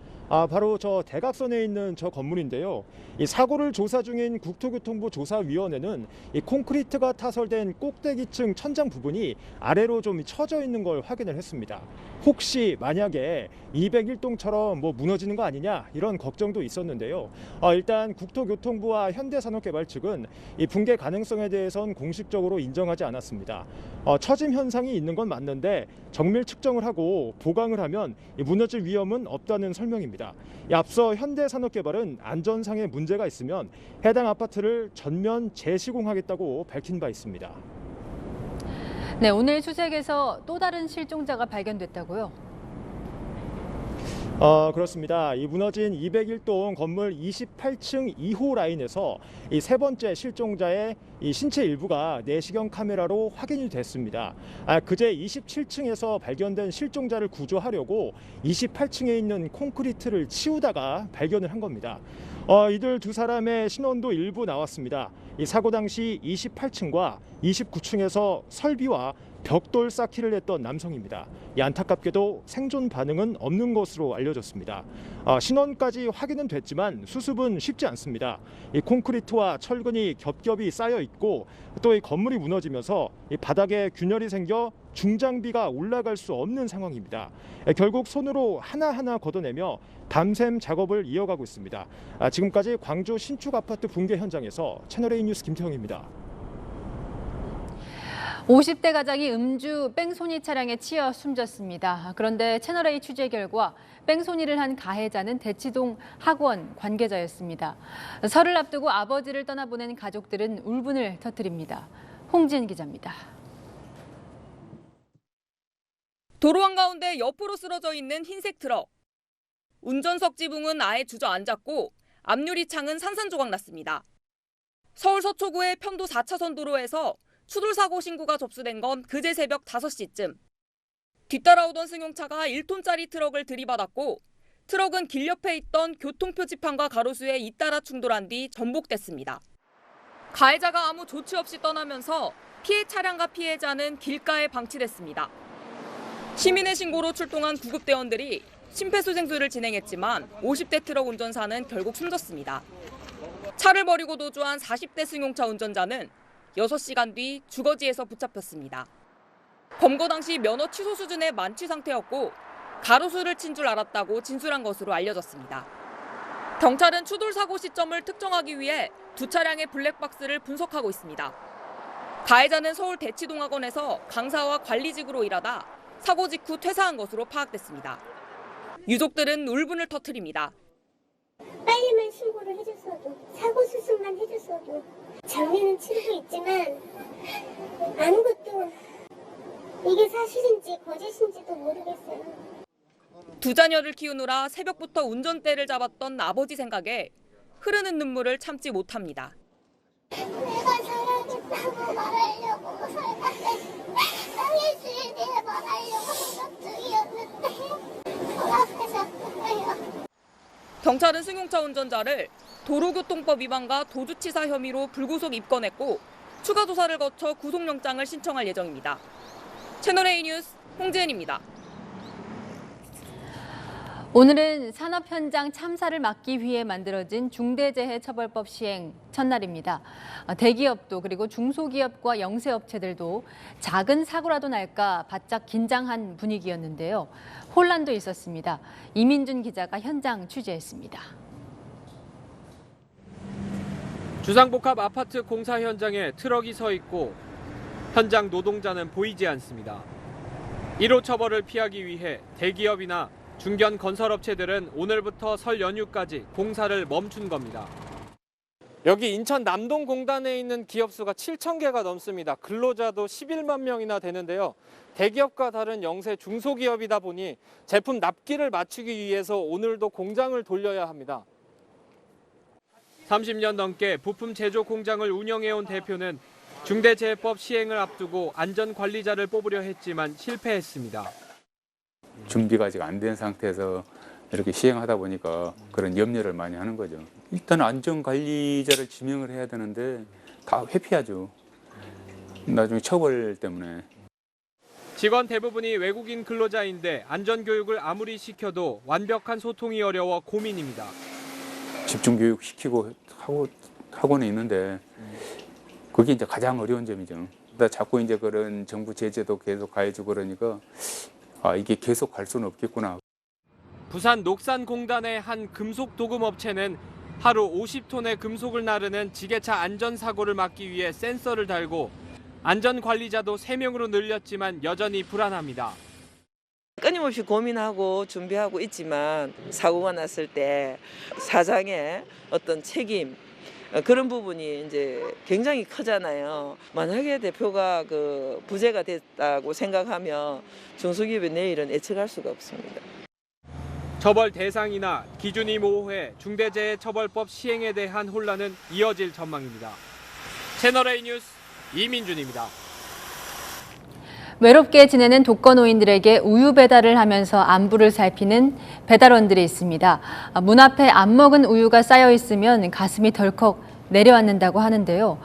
바로 저 대각선에 있는 저 건물인데요. 이 사고를 조사 중인 국토교통부 조사위원회는 이 콘크리트가 타설된 꼭대기층 천장 부분이 아래로 좀 처져 있는 걸 확인을 했습니다. 혹시 만약에 201동처럼 뭐 무너지는 거 아니냐 이런 걱정도 있었는데요. 일단 국토교통부와 현대산업개발 측은 이 붕괴 가능성에 대해선 공식적으로 인정하지 않았습니다. 처짐 현상이 있는 건 맞는데 정밀 측정을 하고 보강을 하면 이 무너질 위험은 없다는 설명입니다. 앞서 현대산업개발은 안전상의 문제가 있으면 해당 아파트를 전면 재시공하겠다고 밝힌 바 있습니다. 네, 오늘 수색에서 또 다른 실종자가 발견됐다고요? 그렇습니다. 이 무너진 201동 건물 28층 2호 라인에서 이 세 번째 실종자의 이 신체 일부가 내시경 카메라로 확인이 됐습니다. 그제 27층에서 발견된 실종자를 구조하려고 28층에 있는 콘크리트를 치우다가 발견을 한 겁니다. 이들 두 사람의 신원도 일부 나왔습니다. 이 사고 당시 28층과 29층에서 설비와 벽돌 쌓기를 했던 남성입니다. 안타깝게도 생존 반응은 없는 것으로 알려졌습니다. 신원까지 확인은 됐지만 수습은 쉽지 않습니다. 이 콘크리트와 철근이 겹겹이 쌓여 있고 또 이 건물이 무너지면서 이 바닥에 균열이 생겨 중장비가 올라갈 수 없는 상황입니다. 결국 손으로 하나하나 걷어내며 밤샘 작업을 이어가고 있습니다. 지금까지 광주 신축 아파트 붕괴 현장에서 채널A 뉴스 김태형입니다. 50대 가장이 음주 뺑소니 차량에 치여 숨졌습니다. 그런데 채널A 취재 결과 뺑소니를 한 가해자는 대치동 학원 관계자였습니다. 설을 앞두고 아버지를 떠나보낸 가족들은 울분을 터뜨립니다. 홍지은 기자입니다. 도로 한가운데 옆으로 쓰러져 있는 흰색 트럭. 운전석 지붕은 아예 주저앉았고 앞유리 창은 산산조각 났습니다. 서울 서초구의 편도 4차선 도로에서 추돌사고 신고가 접수된 건 그제 새벽 5시쯤. 뒤따라오던 승용차가 1톤짜리 트럭을 들이받았고 트럭은 길 옆에 있던 교통표지판과 가로수에 잇따라 충돌한 뒤 전복됐습니다. 가해자가 아무 조치 없이 떠나면서 피해 차량과 피해자는 길가에 방치됐습니다. 시민의 신고로 출동한 구급대원들이 심폐소생술을 진행했지만 50대 트럭 운전사는 결국 숨졌습니다. 차를 버리고 도주한 40대 승용차 운전자는 6시간 뒤 주거지에서 붙잡혔습니다. 검거 당시 면허 취소 수준의 만취 상태였고 가로수를 친 줄 알았다고 진술한 것으로 알려졌습니다. 경찰은 추돌 사고 시점을 특정하기 위해 두 차량의 블랙박스를 분석하고 있습니다. 가해자는 서울 대치동학원에서 강사와 관리직으로 일하다 사고 직후 퇴사한 것으로 파악됐습니다. 유족들은 울분을 터뜨립니다. 빨리만 신고를 해줬어도, 사고 수습만 해줬어도 장례는 치르고 있지만 아무것도 이게 사실인지 거짓인지도 모르겠어요. 두 자녀를 키우느라 새벽부터 운전대를 잡았던 아버지 생각에 흐르는 눈물을 참지 못합니다. 내가 사랑했다고 말하려고 땅의 주인에 말하려고 생각 중이었는데 돌아가셨어요. 경찰은 승용차 운전자를 도로교통법 위반과 도주치사 혐의로 불구속 입건했고 추가 조사를 거쳐 구속영장을 신청할 예정입니다. 채널A 뉴스 홍지은입니다. 오늘은 산업 현장 참사를 막기 위해 만들어진 중대재해처벌법 시행 첫날입니다. 대기업도 그리고 중소기업과 영세업체들도 작은 사고라도 날까 바짝 긴장한 분위기였는데요. 혼란도 있었습니다. 이민준 기자가 현장 취재했습니다. 주상복합 아파트 공사 현장에 트럭이 서 있고 현장 노동자는 보이지 않습니다. 1호 처벌을 피하기 위해 대기업이나 중견 건설업체들은 오늘부터 설 연휴까지 공사를 멈춘 겁니다. 여기 인천 남동공단에 있는 기업 수가 7,000개가 넘습니다. 근로자도 11만 명이나 되는데요. 대기업과 다른 영세 중소기업이다 보니 제품 납기를 맞추기 위해서 오늘도 공장을 돌려야 합니다. 30년 넘게 부품 제조 공장을 운영해온 대표는 중대재해법 시행을 앞두고 안전관리자를 뽑으려 했지만 실패했습니다. 준비가 아직 안 된 상태에서 이렇게 시행하다 보니까 그런 염려를 많이 하는 거죠. 일단 안전관리자를 지명을 해야 되는데 다 회피하죠. 나중에 처벌 때문에. 직원 대부분이 외국인 근로자인데 안전교육을 아무리 시켜도 완벽한 소통이 어려워 고민입니다. 집중교육 시키고 학원에 있는데 그게 이제 가장 어려운 점이죠. 자꾸 이제 그런 정부 제재도 계속 가해주고 그러니까 이게 계속 갈 수는 없겠구나. 부산 녹산공단의 한 금속 도금업체는 하루 50톤의 금속을 나르는 지게차 안전사고를 막기 위해 센서를 달고 안전관리자도 3명으로 늘렸지만 여전히 불안합니다. 끊임없이 고민하고 준비하고 있지만 사고가 났을 때 사장의 어떤 책임 그런 부분이 이제 굉장히 크잖아요. 만약에 대표가 그 부재가 됐다고 생각하면 중소기업의 내일은 예측할 수가 없습니다. 처벌 대상이나 기준이 모호해 중대재해처벌법 시행에 대한 혼란은 이어질 전망입니다. 채널A 뉴스 이민준입니다. 외롭게 지내는 독거노인들에게 우유 배달을 하면서 안부를 살피는 배달원들이 있습니다. 문 앞에 안 먹은 우유가 쌓여 있으면 가슴이 덜컥 내려앉는다고 하는데요.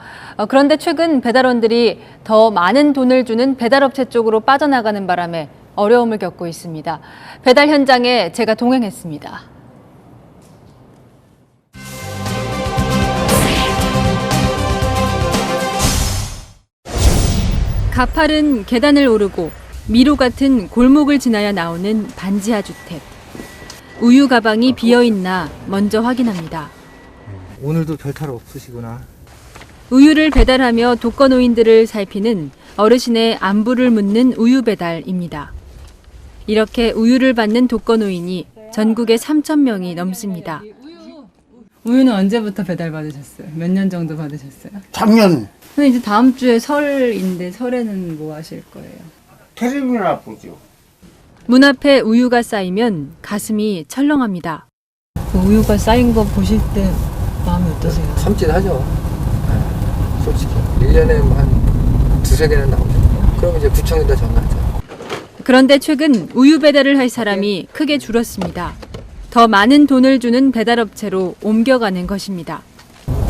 그런데 최근 배달원들이 더 많은 돈을 주는 배달업체 쪽으로 빠져나가는 바람에 어려움을 겪고 있습니다. 배달 현장에 제가 동행했습니다. 가파른 계단을 오르고 미로 같은 골목을 지나야 나오는 반지하 주택. 우유 가방이 비어있나 먼저 확인합니다. 오늘도 별탈 없으시구나. 우유를 배달하며 독거노인들을 살피는 어르신의 안부를 묻는 우유 배달입니다. 이렇게 우유를 받는 독거노인이 전국에 3,000명이 넘습니다. 우유는 언제부터 배달 받으셨어요? 몇 년 정도 받으셨어요? 작년 근데 이제 다음 주에 설인데 설에는 뭐 하실 거예요? 텔레비나 보죠. 문 앞에 우유가 쌓이면 가슴이 철렁합니다. 그 우유가 쌓인 거 보실 때 마음이 어떠세요? 섬찟하죠. 네, 솔직히 1년에 한 두세 개는 나오죠. 그럼 이제 구청에다 전화하죠. 그런데 최근 우유 배달을 할 사람이 크게 줄었습니다. 더 많은 돈을 주는 배달업체로 옮겨가는 것입니다.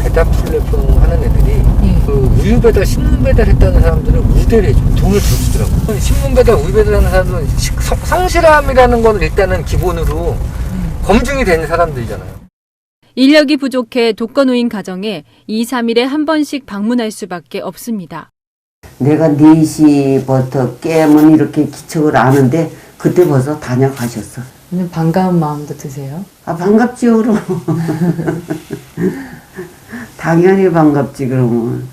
배달 플랫폼 하는 애들이 그 우유 배달, 신문 배달 했다는 사람들은 우대를 해줘. 돈을 더 주더라고. 신문 배달, 우유 배달하는 사람들은 성실함이라는 건 일단은 기본으로 검증이 되는 사람들이잖아요. 인력이 부족해 독거노인 가정에 2, 3일에 한 번씩 방문할 수밖에 없습니다. 내가 4시부터 깨면 이렇게 기척을 아는데 그때 벌써 다녀가셨어. 반가운 마음도 드세요? 아, 반갑지요, 그럼. 당연히 반갑지, 그러면.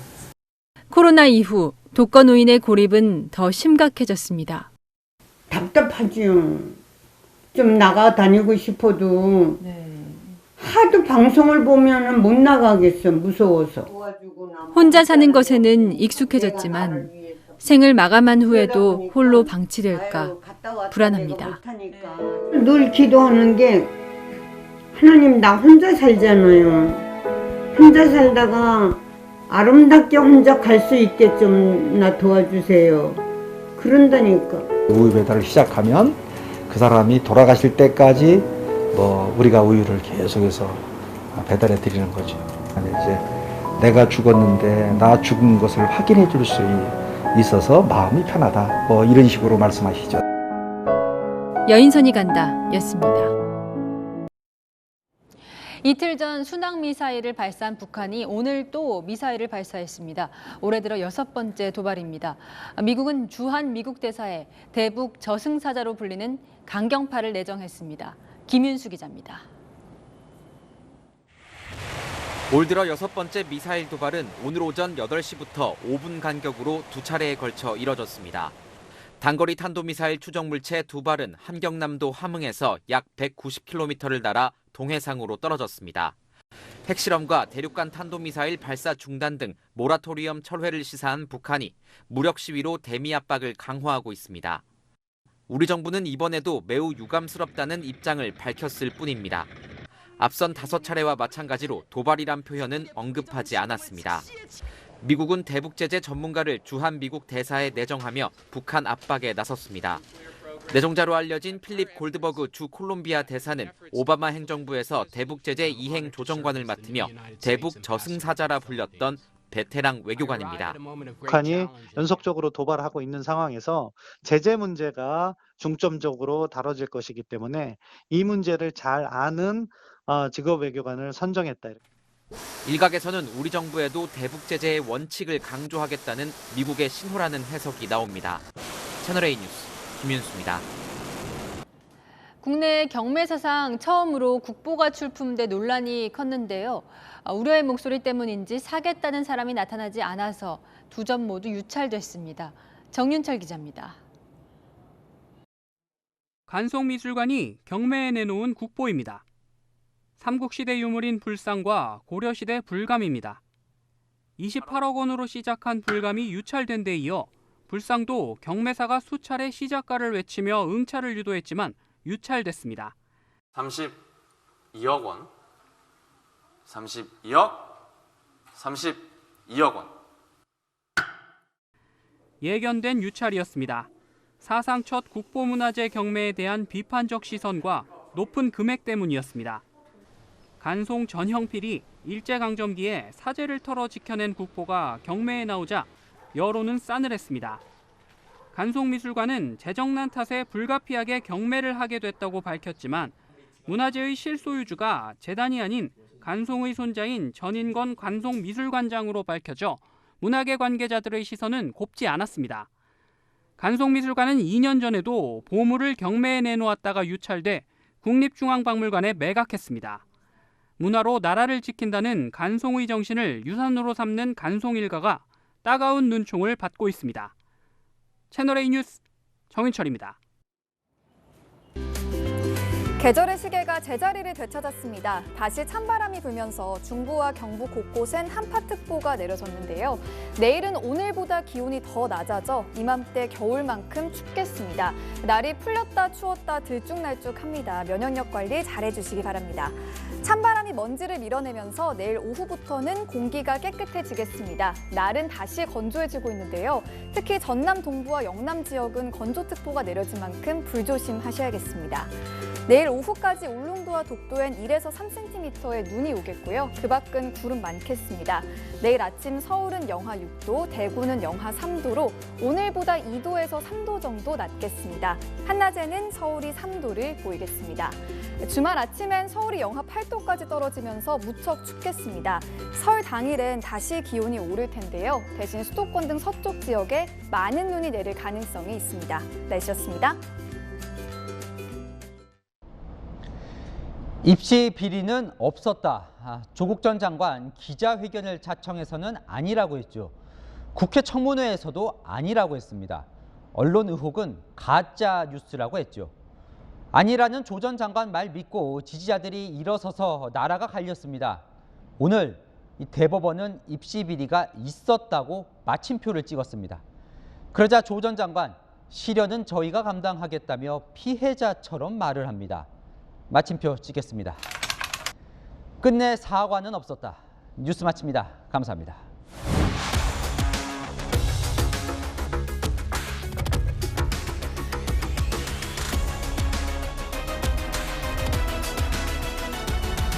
코로나 이후 독거노인의 고립은 더 심각해졌습니다. 답답하지요. 좀 나가 다니고 싶어도 하도 방송을 보면은 못 나가겠어, 무서워서. 혼자 사는 것에는 익숙해졌지만 생을 마감한 후에도 홀로 방치될까 불안합니다. 늘 기도하는 게 하나님 나 혼자 살잖아요. 혼자 살다가 아름답게 혼자 갈 수 있게 좀 나 도와주세요. 그런다니까. 우유 배달을 시작하면 그 사람이 돌아가실 때까지 뭐 우리가 우유를 계속해서 배달해 드리는 거죠. 아니 이제 내가 죽었는데 나 죽은 것을 확인해 줄 수 있어서 마음이 편하다. 뭐 이런 식으로 말씀하시죠. 여인선이 간다 였습니다. 이틀 전 순항미사일을 발사한 북한이 오늘 또 미사일을 발사했습니다. 올해 들어 6번째 도발입니다. 미국은 주한 미국 대사에 대북 저승사자로 불리는 강경파를 내정했습니다. 김윤수 기자입니다. 올 들어 6번째 미사일 도발은 오늘 오전 8시부터 5분 간격으로 2차례에 걸쳐 이뤄졌습니다. 단거리 탄도미사일 추적 물체 2발은 함경남도 함흥에서 약 190km를 날아 동해상으로 떨어졌습니다. 핵실험과 대륙간 탄도미사일 발사 중단 등 모라토리엄 철회를 시사한 북한이 무력 시위로 대미 압박을 강화하고 있습니다. 우리 정부는 이번에도 매우 유감스럽다는 입장을 밝혔을 뿐입니다. 앞선 5차례와 마찬가지로 도발이란 표현은 언급하지 않았습니다. 미국은 대북 제재 전문가를 주한 미국 대사에 내정하며 북한 압박에 나섰습니다. 내정자로 알려진 필립 골드버그 주 콜롬비아 대사는 오바마 행정부에서 대북 제재 이행 조정관을 맡으며 대북 저승사자라 불렸던 베테랑 외교관입니다. 북한이 연속적으로 도발하고 있는 상황에서 제재 문제가 중점적으로 다뤄질 것이기 때문에 이 문제를 잘 아는 직업 외교관을 선정했다. 일각에서는 우리 정부에도 대북 제재의 원칙을 강조하겠다는 미국의 신호라는 해석이 나옵니다. 채널A 뉴스 김윤수입니다. 국내 경매 사상 처음으로 국보가 출품돼 논란이 컸는데요. 우려의 목소리 때문인지 사겠다는 사람이 나타나지 않아서 2점 모두 유찰됐습니다. 정윤철 기자입니다. 간송미술관이 경매에 내놓은 국보입니다. 삼국시대 유물인 불상과 고려시대 불감입니다. 28억 원으로 시작한 불감이 유찰된 데 이어 불상도 경매사가 수차례 시작가를 외치며 응찰을 유도했지만 유찰됐습니다. 32억 원, 32억, 32억 원. 예견된 유찰이었습니다. 사상 첫 국보문화재 경매에 대한 비판적 시선과 높은 금액 때문이었습니다. 간송 전형필이 일제강점기에 사제를 털어 지켜낸 국보가 경매에 나오자 여론은 싸늘했습니다. 간송미술관은 재정난 탓에 불가피하게 경매를 하게 됐다고 밝혔지만 문화재의 실소유주가 재단이 아닌 간송의 손자인 전인권 간송미술관장으로 밝혀져 문화계 관계자들의 시선은 곱지 않았습니다. 간송미술관은 2년 전에도 보물을 경매에 내놓았다가 유찰돼 국립중앙박물관에 매각했습니다. 문화로 나라를 지킨다는 간송의 정신을 유산으로 삼는 간송 일가가 따가운 눈총을 받고 있습니다. 채널A 뉴스 정윤철입니다. 계절의 시계가 제자리를 되찾았습니다. 다시 찬바람이 불면서 중부와 경북 곳곳엔 한파특보가 내려졌는데요. 내일은 오늘보다 기온이 더 낮아져 이맘때 겨울만큼 춥겠습니다. 날이 풀렸다 추웠다 들쭉날쭉합니다. 면역력 관리 잘해주시기 바랍니다. 찬바람이 먼지를 밀어내면서 내일 오후부터는 공기가 깨끗해지겠습니다. 날은 다시 건조해지고 있는데요. 특히 전남 동부와 영남 지역은 건조특보가 내려진 만큼 불조심하셔야겠습니다. 내일 오후까지 울릉도와 독도엔 1에서 3cm의 눈이 오겠고요. 그 밖은 구름 많겠습니다. 내일 아침 서울은 영하 6도, 대구는 영하 3도로 오늘보다 2도에서 3도 정도 낮겠습니다. 한낮에는 서울이 3도를 보이겠습니다. 주말 아침엔 서울이 영하 8도까지 떨어지면서 무척 춥겠습니다. 설 당일엔 다시 기온이 오를 텐데요. 대신 수도권 등 서쪽 지역에 많은 눈이 내릴 가능성이 있습니다. 날씨였습니다. 입시 비리는 없었다. 조국 전 장관 기자회견을 자청해서는 아니라고 했죠. 국회 청문회에서도 아니라고 했습니다. 언론 의혹은 가짜 뉴스라고 했죠. 아니라는 조 전 장관 말 믿고 지지자들이 일어서서 나라가 갈렸습니다. 오늘 이 대법원은 입시 비리가 있었다고 마침표를 찍었습니다. 그러자 조 전 장관, 시련은 저희가 감당하겠다며 피해자처럼 말을 합니다. 마침표 찍겠습니다. 끝내 사과는 없었다. 뉴스 마칩니다. 감사합니다.